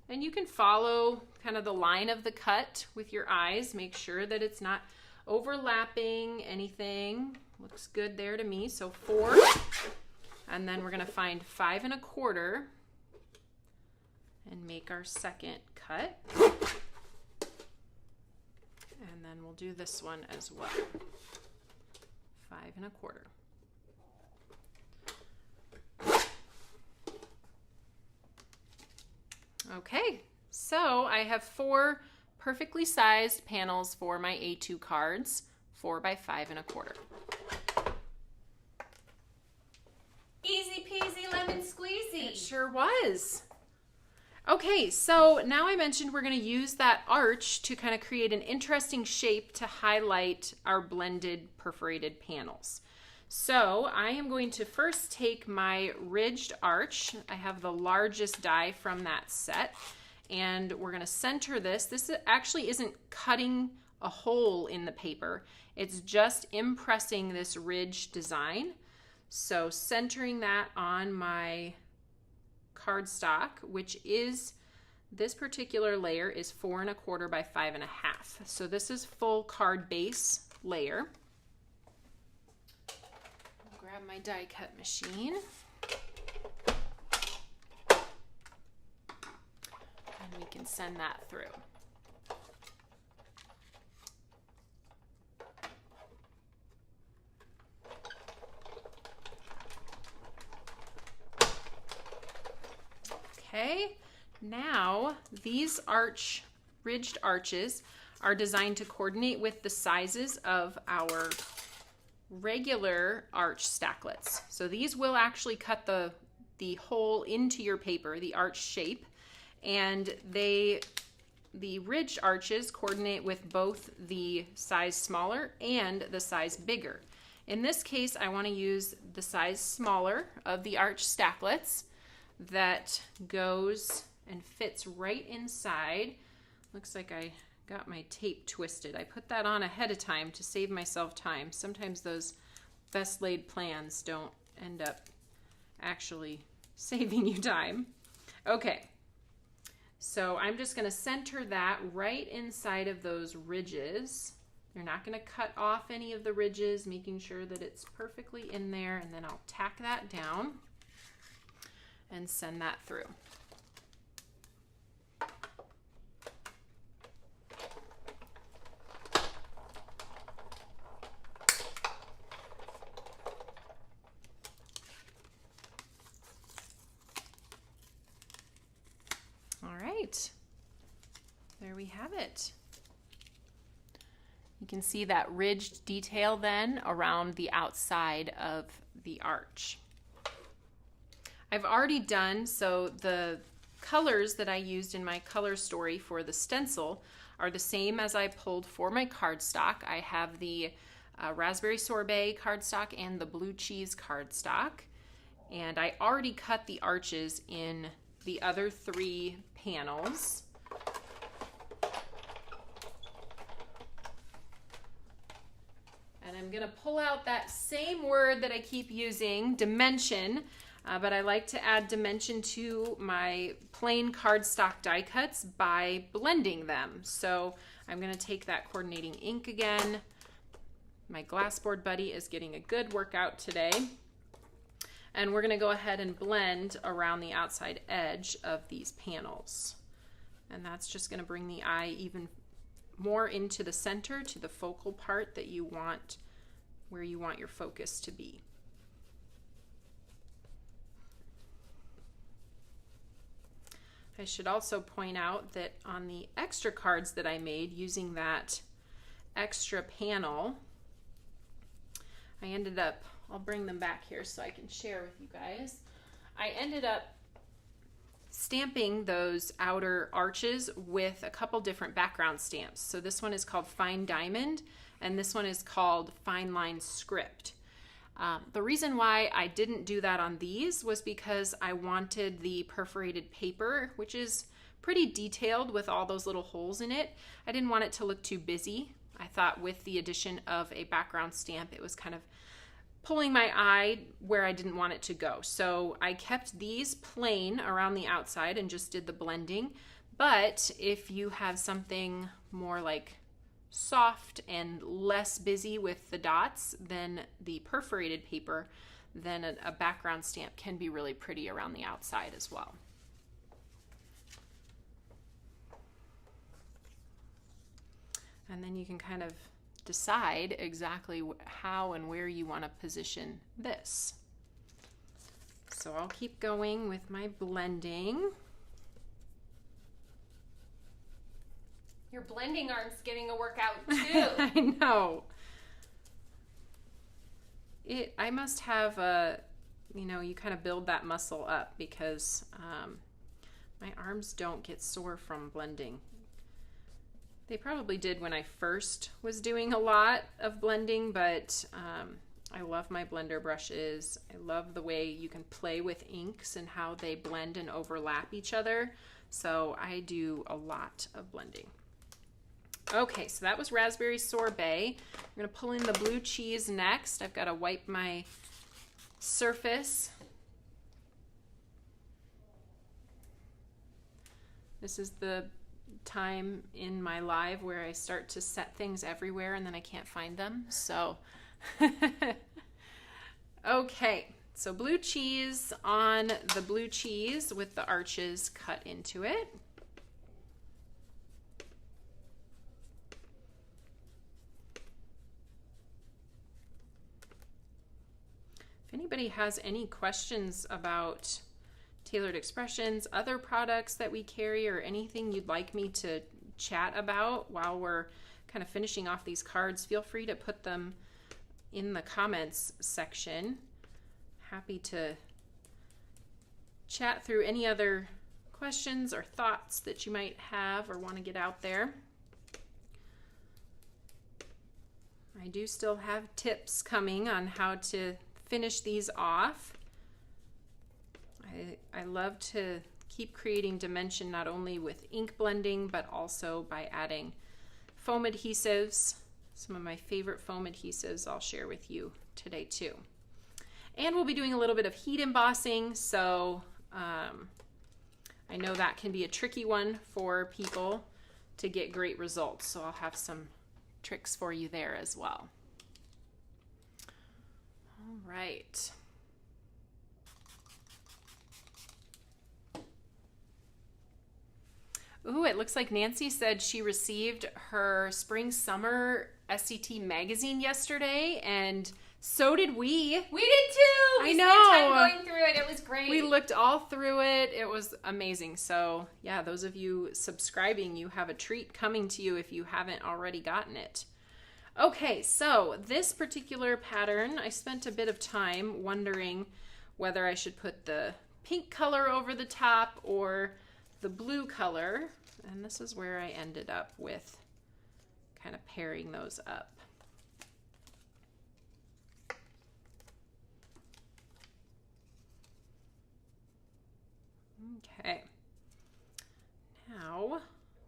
And you can follow kind of the line of the cut with your eyes. Make sure that it's not overlapping anything. Looks good there to me. So 4. And then we're going to find 5 1/4 and make our second cut. And then we'll do this one as well. 5 1/4. Okay, so I have 4 perfectly sized panels for my A2 cards, 4 by 5 1/4. Easy peasy lemon squeezy. It sure was. Okay, so now I mentioned we're going to use that arch to kind of create an interesting shape to highlight our blended perforated panels. So I am going to first take my ridged arch. I have the largest die from that set, and we're going to center this. This actually isn't cutting a hole in the paper. It's just impressing this ridge design. So centering that on my cardstock, which is, this particular layer is 4 1/4 by 5 1/2. So this is full card base layer. Grab my die cut machine. And we can send that through. Okay, now these ridged arches are designed to coordinate with the sizes of our regular arch stacklets. So these will actually cut the hole into your paper, the arch shape, and the ridged arches coordinate with both the size smaller and the size bigger. In this case, I want to use the size smaller of the arch stacklets that goes and fits right inside. Looks like I got my tape twisted. I put that on ahead of time to save myself time. Sometimes those best laid plans don't end up actually saving you time. Okay, so I'm just going to center that right inside of those ridges. You're not going to cut off any of the ridges, making sure that it's perfectly in there, and then I'll tack that down and send that through. All right, there we have it. You can see that ridged detail then around the outside of the arch. I've already done, so the colors that I used in my color story for the stencil are the same as I pulled for my cardstock. I have the raspberry sorbet cardstock and the blue cheese cardstock. And I already cut the arches in the other 3 panels. And I'm gonna pull out that same word that I keep using, dimension, but I like to add dimension to my plain cardstock die cuts by blending them. So I'm going to take that coordinating ink again. My glassboard buddy is getting a good workout today. And we're going to go ahead and blend around the outside edge of these panels. And that's just going to bring the eye even more into the center, to the focal part that you want, where you want your focus to be. I should also point out that on the extra cards that I made using that extra panel, I ended up, I'll bring them back here so I can share with you guys. I ended up stamping those outer arches with a couple different background stamps. So this one is called Fine Diamond, and this one is called Fine Line Script. The reason why I didn't do that on these was because I wanted the perforated paper, which is pretty detailed with all those little holes in it. I didn't want it to look too busy. I thought with the addition of a background stamp, it was kind of pulling my eye where I didn't want it to go. So I kept these plain around the outside and just did the blending. But if you have something more like soft and less busy with the dots than the perforated paper, then a background stamp can be really pretty around the outside as well. And then you can kind of decide exactly how and where you want to position this. So I'll keep going with my blending. Your blending arm's getting a workout too. I know. I must have you kind of build that muscle up because my arms don't get sore from blending. They probably did when I first was doing a lot of blending, but I love my blender brushes. I love the way you can play with inks and how they blend and overlap each other. So I do a lot of blending. Okay, so that was raspberry sorbet. I'm going to pull in the blue cheese next. I've got to wipe my surface. This is the time in my live where I start to set things everywhere and then I can't find them. So, okay, so blue cheese on the blue cheese with the arches cut into it. If anybody has any questions about Tailored Expressions, other products that we carry, or anything you'd like me to chat about while we're kind of finishing off these cards, feel free to put them in the comments section. Happy to chat through any other questions or thoughts that you might have or want to get out there. I do still have tips coming on how to finish these off. I love to keep creating dimension not only with ink blending but also by adding foam adhesives. Some of my favorite foam adhesives I'll share with you today too. And we'll be doing a little bit of heat embossing, so I know that can be a tricky one for people to get great results, so I'll have some tricks for you there as well. All right. Ooh, it looks like Nancy said she received her spring summer SCT magazine yesterday, and so did we. We did too. We spent time going through it. It was great. We looked all through it. It was amazing. So yeah, those of you subscribing, you have a treat coming to you if you haven't already gotten it. Okay, so this particular pattern, I spent a bit of time wondering whether I should put the pink color over the top or the blue color, and this is where I ended up with kind of pairing those up. Okay, now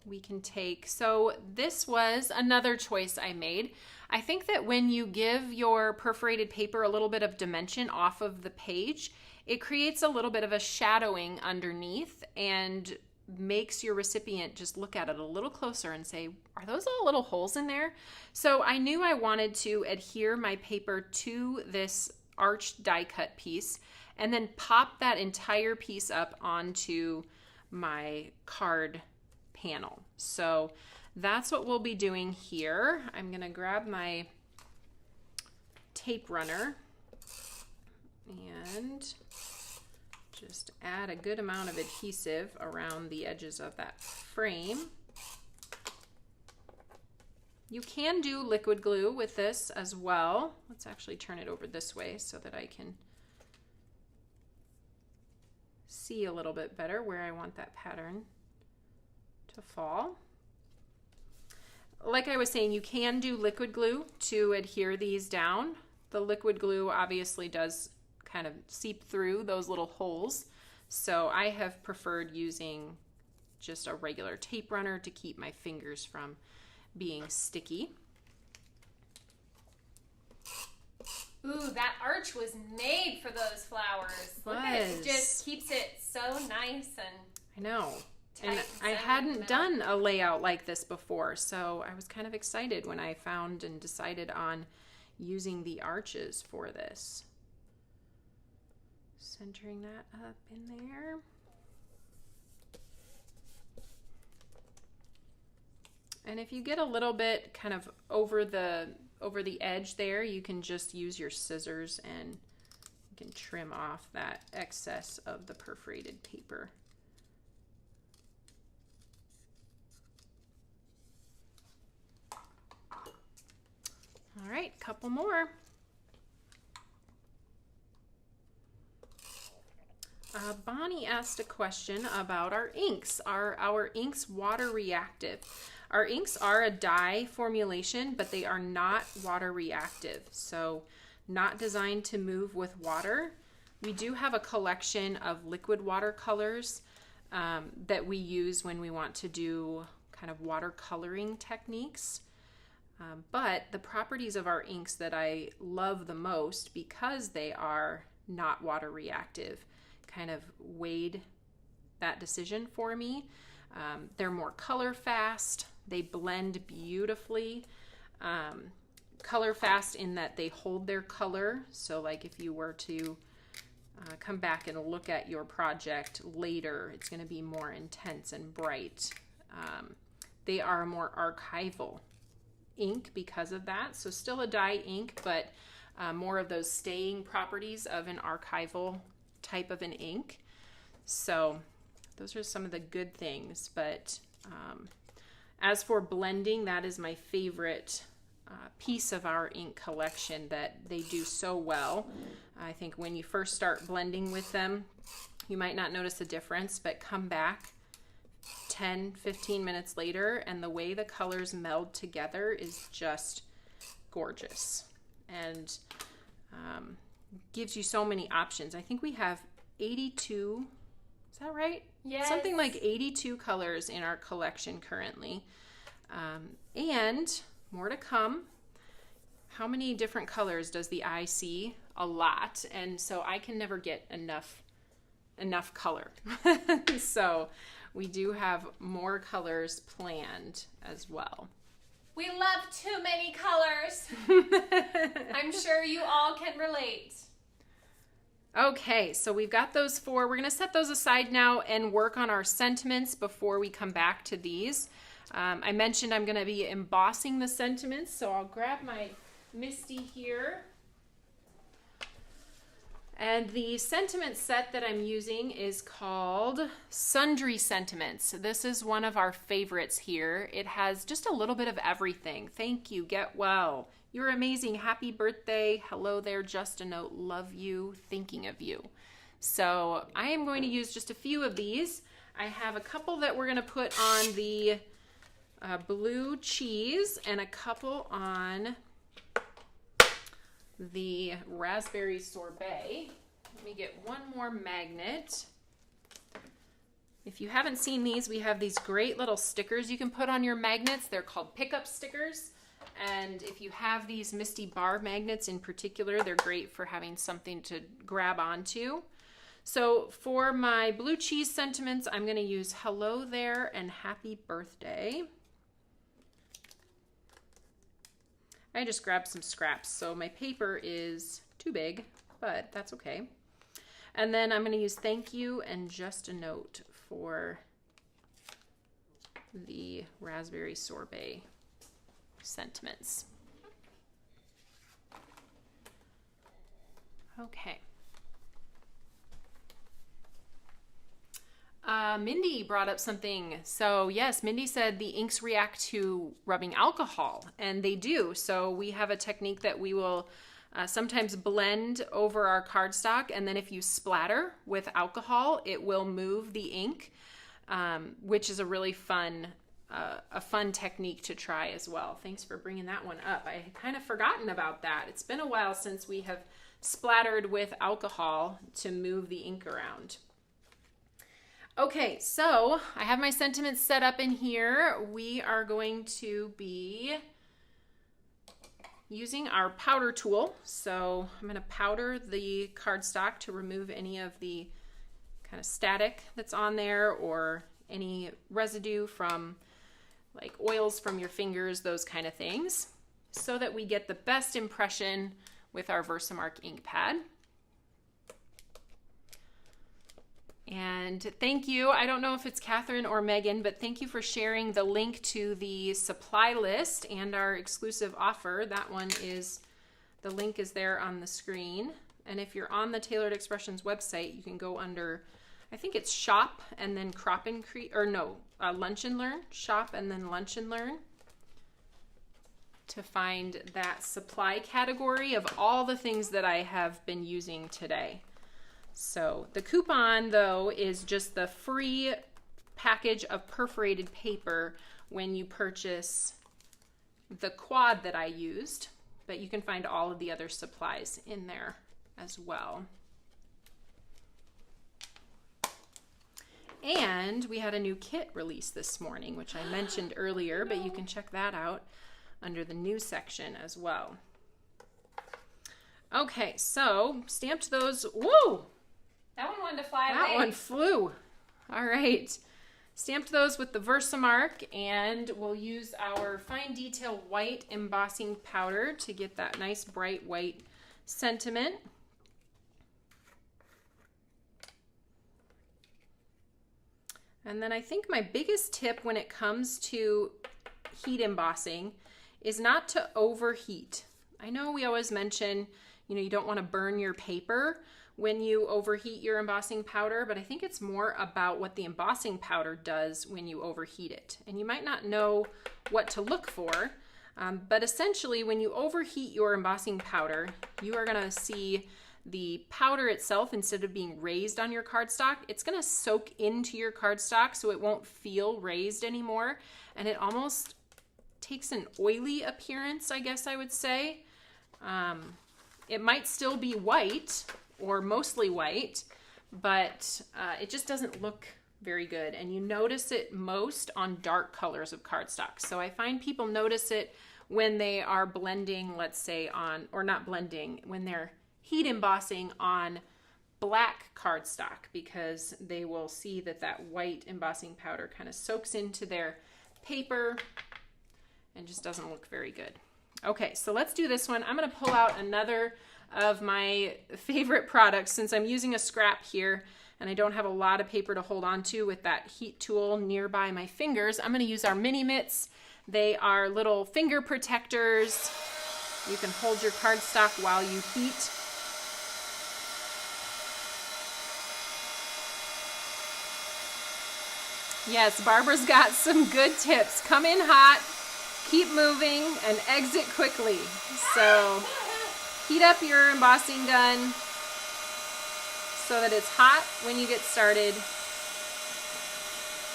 we can take, so this was another choice I made. I think that when you give your perforated paper a little bit of dimension off of the page, it creates a little bit of a shadowing underneath and makes your recipient just look at it a little closer and say, are those all little holes in there? So I knew I wanted to adhere my paper to this arched die cut piece and then pop that entire piece up onto my card panel. So that's what we'll be doing here. I'm going to grab my tape runner and just add a good amount of adhesive around the edges of that frame. You can do liquid glue with this as well. Let's actually turn it over this way so that I can see a little bit better where I want that pattern to fall. Like I was saying, you can do liquid glue to adhere these down. The liquid glue obviously does kind of seep through those little holes, so I have preferred using just a regular tape runner to keep my fingers from being sticky. Ooh, that arch was made for those flowers. Look at it. It just keeps it so nice and I know. And I hadn't done a layout like this before, so I was kind of excited when I found and decided on using the arches for this. Centering that up in there. And if you get a little bit kind of over the edge there, you can just use your scissors and you can trim off that excess of the perforated paper. All right, couple more. Bonnie asked a question about our inks. Are our inks water reactive? Our inks are a dye formulation, but they are not water reactive, so not designed to move with water. We do have a collection of liquid watercolors that we use when we want to do kind of watercoloring techniques. But the properties of our inks that I love the most, because they are not water reactive, kind of weighed that decision for me. They're more color fast. They blend beautifully. Color fast in that they hold their color. So like if you were to come back and look at your project later, it's going to be more intense and bright. They are more archival ink because of that. So still a dye ink, but more of those staying properties of an archival type of an ink. So those are some of the good things. But as for blending, that is my favorite piece of our ink collection that they do so well. I think when you first start blending with them, you might not notice a difference, but come back 10-15 minutes later and the way the colors meld together is just gorgeous and gives you so many options. I think we have 82, is that right? Yes. Something like 82 colors in our collection currently. And more to come. How many different colors does the eye see? A lot. And so I can never get enough color. So we do have more colors planned as well. We love too many colors. I'm sure you all can relate. Okay, so we've got those four. We're going to set those aside now and work on our sentiments before we come back to these. I mentioned I'm going to be embossing the sentiments, so I'll grab my Misty here. And the sentiment set that I'm using is called Sundry Sentiments. This is one of our favorites here. It has just a little bit of everything. Thank you, get well. You're amazing, happy birthday. Hello there, just a note, love you, thinking of you. So I am going to use just a few of these. I have a couple that we're gonna put on the blue cheese and a couple on the raspberry sorbet. Let me get one more magnet. If you haven't seen these, we have these great little stickers you can put on your magnets. They're called pickup stickers. And if you have these Misty bar magnets in particular, they're great for having something to grab onto. So for my blue cheese sentiments, I'm going to use hello there and happy birthday. I just grabbed some scraps, so my paper is too big, but that's okay. And then I'm going to use thank you and just a note for the raspberry sorbet sentiments. Okay. Mindy brought up something. So yes, Mindy said the inks react to rubbing alcohol, and they do. So we have a technique that we will sometimes blend over our cardstock, and then if you splatter with alcohol, it will move the ink, which is a really fun technique to try as well. Thanks for bringing that one up. I had kind of forgotten about that. It's been a while since we have splattered with alcohol to move the ink around. Okay, so I have my sentiments set up in here. We are going to be using our powder tool. So I'm going to powder the cardstock to remove any of the kind of static that's on there or any residue from like oils from your fingers, those kind of things, so that we get the best impression with our Versamark ink pad. And thank you. I don't know if it's Catherine or Megan, but thank you for sharing the link to the supply list and our exclusive offer. That one is, the link is there on the screen. And if you're on the Tailored Expressions website, you can go under, I think it's shop and then crop and create, or no, lunch and learn, shop and then lunch and learn, to find that supply category of all the things that I have been using today. So the coupon, though, is just the free package of perforated paper when you purchase the quad that I used, but you can find all of the other supplies in there as well. And we had a new kit released this morning, which I mentioned earlier, but you can check that out under the news section as well. Okay, so stamped those. Whoa! That one wanted to fly away. That one flew. All right. Stamped those with the Versamark, and we'll use our fine detail white embossing powder to get that nice bright white sentiment. And then I think my biggest tip when it comes to heat embossing is not to overheat. I know we always mention, you don't want to burn your paper when you overheat your embossing powder, but I think it's more about what the embossing powder does when you overheat it. And you might not know what to look for, but essentially when you overheat your embossing powder, you are going to see the powder itself, instead of being raised on your cardstock, it's going to soak into your cardstock so it won't feel raised anymore, and it almost takes an oily appearance, I guess I would say. It might still be white or mostly white, but it just doesn't look very good. And you notice it most on dark colors of cardstock. So I find people notice it when they are blending, let's say on, or not blending, when they're heat embossing on black cardstock, because they will see that that white embossing powder kind of soaks into their paper and just doesn't look very good. Okay, so let's do this one. I'm going to pull out another of my favorite products since I'm using a scrap here and I don't have a lot of paper to hold on to with that heat tool nearby my fingers. I'm going to use our mini mitts. They are little finger protectors. You can hold your cardstock while you heat. Yes, Barbara's got some good tips. Come in hot, keep moving, and exit quickly. So heat up your embossing gun so that it's hot when you get started.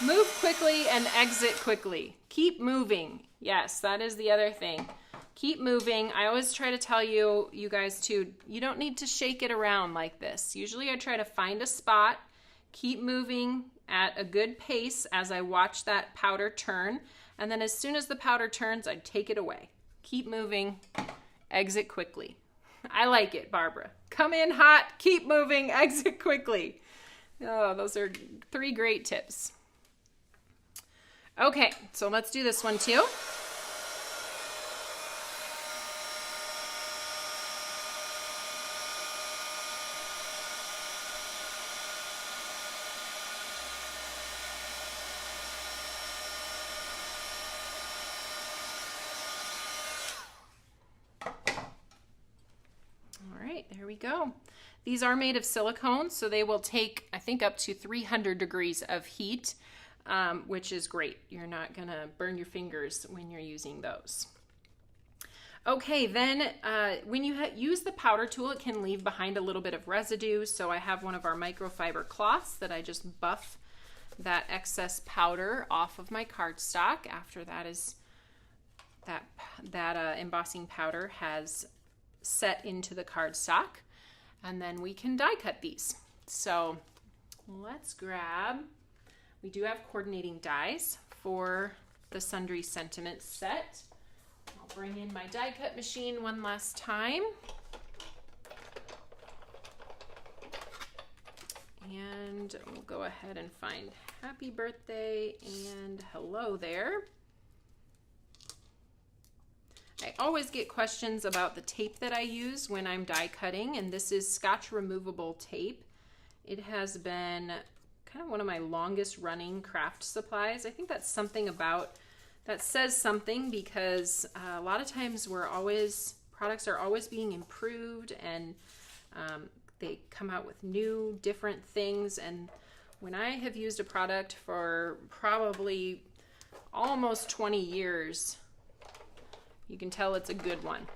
Move quickly and exit quickly. Keep moving. Yes, that is the other thing. Keep moving. I always try to tell you guys too, you don't need to shake it around like this. Usually I try to find a spot, keep moving at a good pace as I watch that powder turn. And then as soon as the powder turns, I take it away. Keep moving, exit quickly. I like it, Barbara. Come in hot, keep moving, exit quickly. Oh, those are 3 great tips. Okay, so let's do this one too. There we go. These are made of silicone, so they will take, I think, up to 300 degrees of heat, which is great. You're not gonna burn your fingers when you're using those. Okay, then when you use the powder tool, it can leave behind a little bit of residue. So I have one of our microfiber cloths that I just buff that excess powder off of my cardstock after that embossing powder has set into the cardstock. And then we can die cut these. So let's grab, we do have coordinating dies for the Sundry Sentiment set. I'll bring in my die cut machine one last time. And we'll go ahead and find happy birthday and hello there. I always get questions about the tape that I use when I'm die cutting, and this is Scotch removable tape. It has been kind of one of my longest running craft supplies. I think that's something about, that says something, because a lot of times products are always being improved, and they come out with new different things. And when I have used a product for probably almost 20 years, you can tell it's a good one,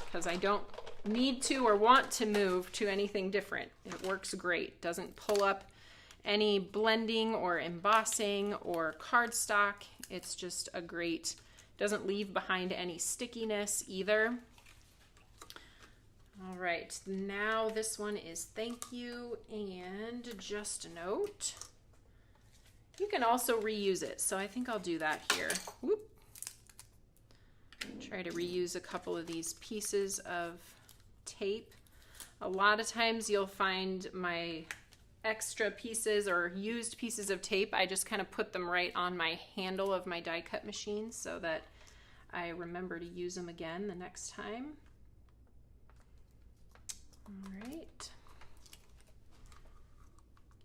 because I don't need to or want to move to anything different. It works great. Doesn't pull up any blending or embossing or cardstock. It's just a great, doesn't leave behind any stickiness either. All right, now this one is thank you and just a note. You can also reuse it, so I think I'll do that here. Whoop. Try to reuse a couple of these pieces of tape. A lot of times you'll find my extra pieces or used pieces of tape, I just kind of put them right on my handle of my die cut machine so that I remember to use them again the next time. All right.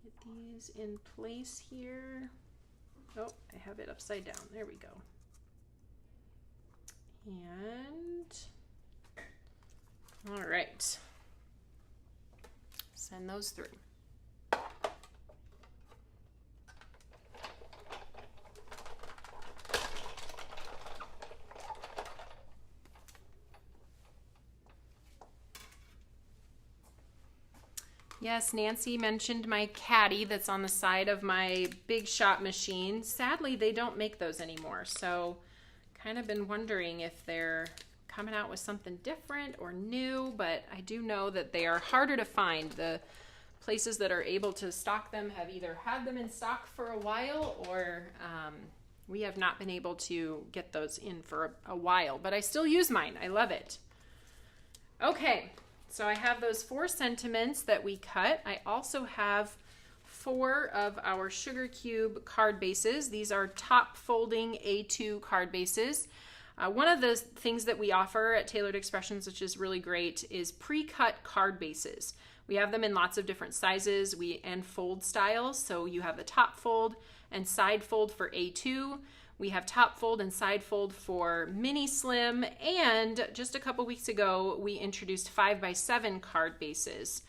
Get these in place here. Oh, I have it upside down. There we go. And all right, send those through. Yes, Nancy mentioned my caddy that's on the side of my Big Shot machine. Sadly, they don't make those anymore, so kind of been wondering if they're coming out with something different or new, but I do know that they are harder to find. The places that are able to stock them have either had them in stock for a while, or we have not been able to get those in for a while, but I still use mine. I love it. Okay, so I have those 4 sentiments that we cut. I also have 4 of our sugar cube card bases. These are top folding A2 card bases. One of the things that we offer at Tailored Expressions, which is really great, is pre-cut card bases. We have them in lots of different sizes and fold styles. So you have the top fold and side fold for A2. We have top fold and side fold for mini slim. And just a couple weeks ago, we introduced 5x7 card bases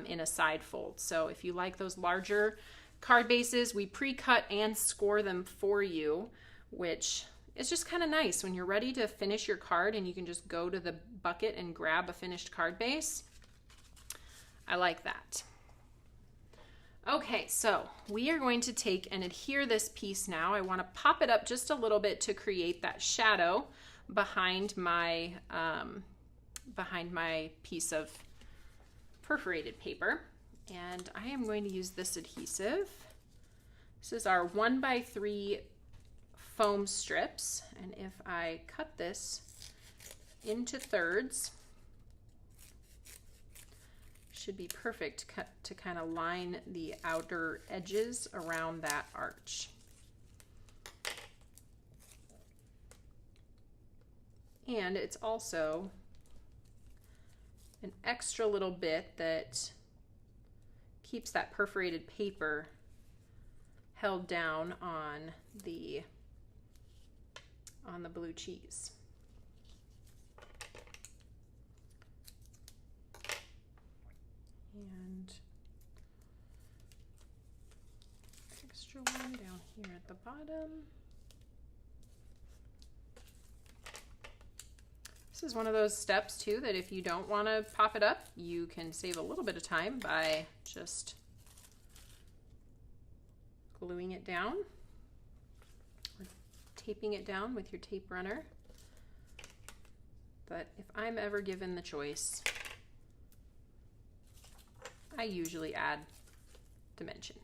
in a side fold. So if you like those larger card bases, we pre-cut and score them for you, which is just kind of nice when you're ready to finish your card and you can just go to the bucket and grab a finished card base. I like that. Okay, so we are going to take and adhere this piece now. I want to pop it up just a little bit to create that shadow behind my piece of perforated paper. And I am going to use this adhesive. This is our 1x3 foam strips, and if I cut this into thirds, should be perfect to kind of line the outer edges around that arch. And it's also an extra little bit that keeps that perforated paper held down on the blue cheese. And extra one down here at the bottom. This is one of those steps too that if you don't want to pop it up, you can save a little bit of time by just gluing it down or taping it down with your tape runner. But if I'm ever given the choice, I usually add dimension.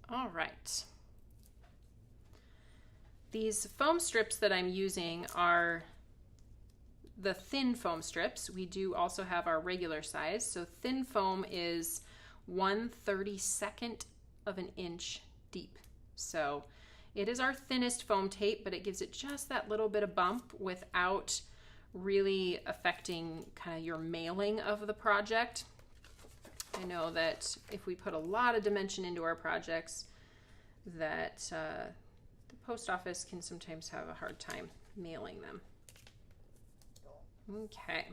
All right. These foam strips that I'm using are the thin foam strips. We do also have our regular size. So thin foam is 1/32 of an inch deep. So it is our thinnest foam tape, but it gives it just that little bit of bump without really affecting kind of your mailing of the project. I know that if we put a lot of dimension into our projects, that the post office can sometimes have a hard time mailing them. Okay,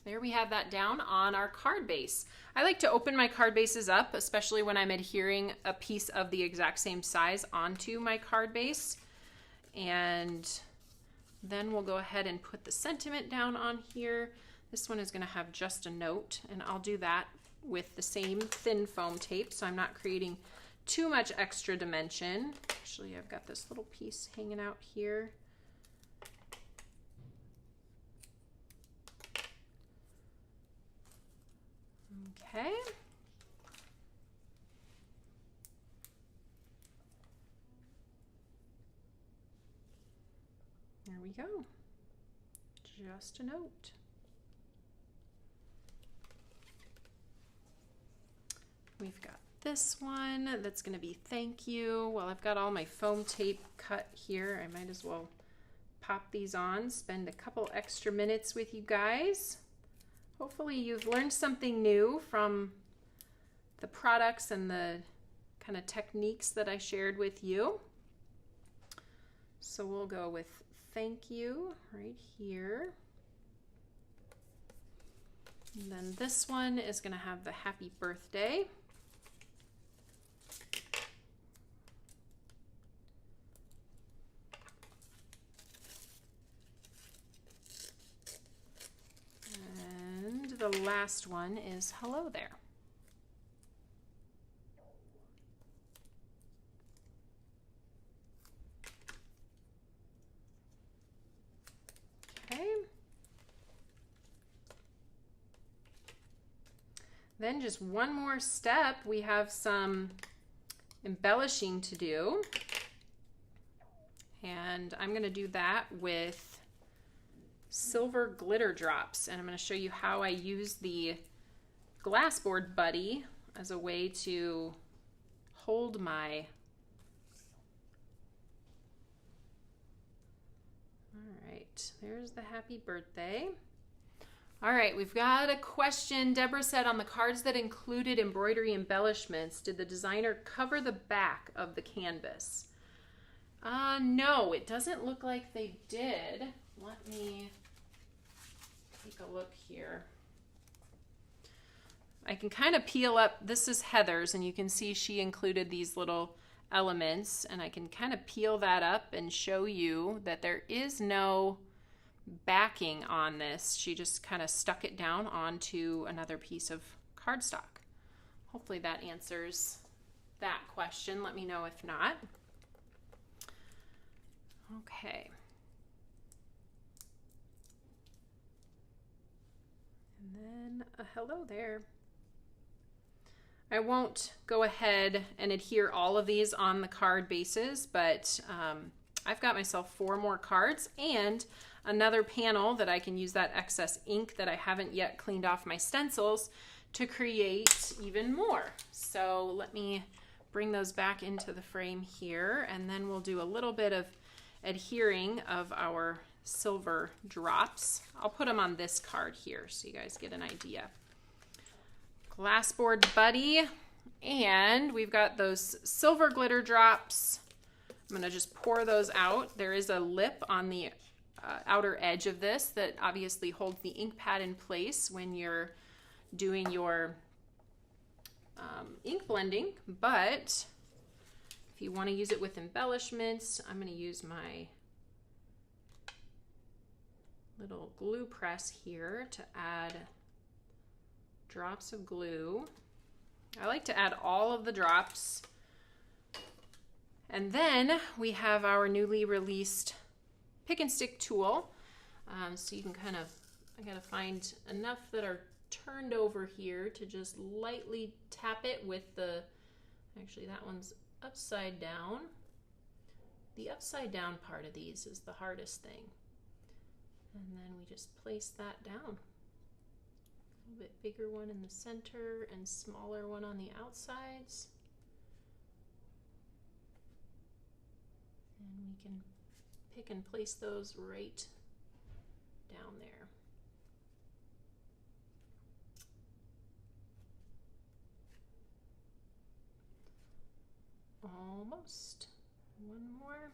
there we have that down on our card base. I like to open my card bases up, especially when I'm adhering a piece of the exact same size onto my card base. And then we'll go ahead and put the sentiment down on here. This one is going to have just a note, and I'll do that with the same thin foam tape, so I'm not creating too much extra dimension. Actually, I've got this little piece hanging out here. Okay. There we go. Just a note. We've got this one that's going to be thank you. Well, I've got all my foam tape cut here. I might as well pop these on, spend a couple extra minutes with you guys. Hopefully you've learned something new from the products and the kind of techniques that I shared with you. So we'll go with thank you right here. And then this one is going to have the happy birthday. And the last one is hello there. Okay. Then just one more step, we have some embellishing to do. And I'm going to do that with silver glitter drops. And I'm going to show you how I use the glassboard buddy as a way to hold my... All right, there's the happy birthday. All right, we've got a question. Deborah said, on the cards that included embroidery embellishments, did the designer cover the back of the canvas? No, it doesn't look like they did. Let me take a look here. I can kind of peel up. This is Heather's, and you can see she included these little elements, and I can kind of peel that up and show you that there is no backing on this. She just kind of stuck it down onto another piece of cardstock. Hopefully that answers that question. Let me know if not. Okay. And then a hello there. I won't go ahead and adhere all of these on the card bases, but I've got myself 4 more cards and another panel that I can use that excess ink that I haven't yet cleaned off my stencils to create even more. So let me bring those back into the frame here, and then we'll do a little bit of adhering of our silver drops. I'll put them on this card here so you guys get an idea. Glassboard buddy, and we've got those silver glitter drops. I'm going to just pour those out. There is a lip on the outer edge of this that obviously holds the ink pad in place when you're doing your ink blending. But if you want to use it with embellishments, I'm going to use my little glue press here to add drops of glue. I like to add all of the drops. And then we have our newly released pick and stick tool. So you can kind of, I gotta find enough that are turned over here to just lightly tap it with the, actually that one's upside down. The upside down part of these is the hardest thing. And then we just place that down. A little bit bigger one in the center and smaller one on the outsides. And we can pick and place those right down there. Almost. One more.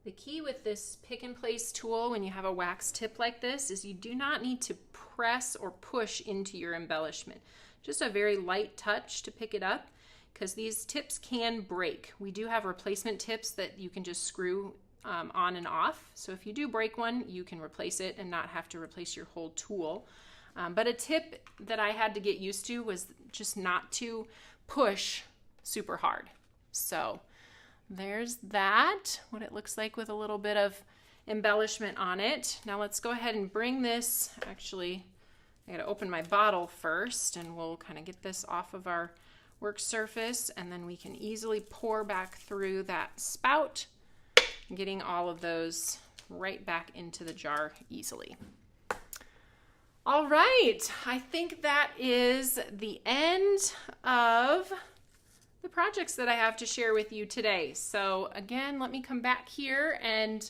The key with this pick and place tool when you have a wax tip like this is you do not need to press or push into your embellishment. Just a very light touch to pick it up, because these tips can break. We do have replacement tips that you can just screw on and off. So if you do break one, you can replace it and not have to replace your whole tool. But a tip that I had to get used to was just not to push super hard. So there's that, what it looks like with a little bit of embellishment on it. Now let's go ahead and bring this, actually, I gotta open my bottle first, and we'll kind of get this off of our work surface, and then we can easily pour back through that spout, getting all of those right back into the jar easily. All right, I think that is the end of the projects that I have to share with you today. So again, let me come back here and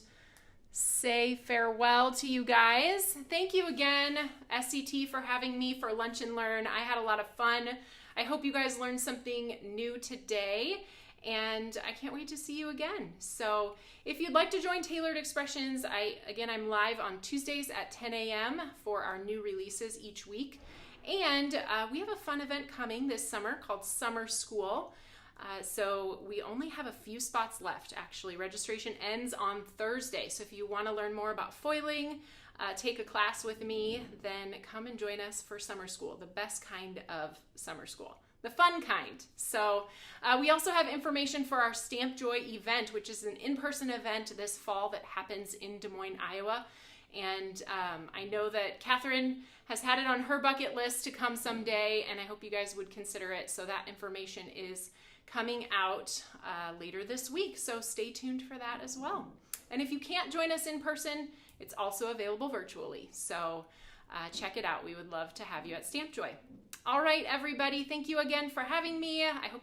say farewell to you guys. Thank you again, SCT, for having me for Lunch and Learn. I had a lot of fun. I hope you guys learned something new today, and I can't wait to see you again. So if you'd like to join Tailored Expressions, I'm live on Tuesdays at 10 a.m. for our new releases each week. And we have a fun event coming this summer called Summer School. So we only have a few spots left, actually. Registration ends on Thursday. So if you want to learn more about foiling, take a class with me, then come and join us for Summer School, the best kind of summer school, the fun kind. So we also have information for our Stamp Joy event, which is an in-person event this fall that happens in Des Moines, Iowa. And I know that Catherine has had it on her bucket list to come someday, and I hope you guys would consider it. So that information is coming out later this week, so stay tuned for that as well. And if you can't join us in person, it's also available virtually. So check it out. We would love to have you at Stamp Joy. All right, everybody, thank you again for having me. I hope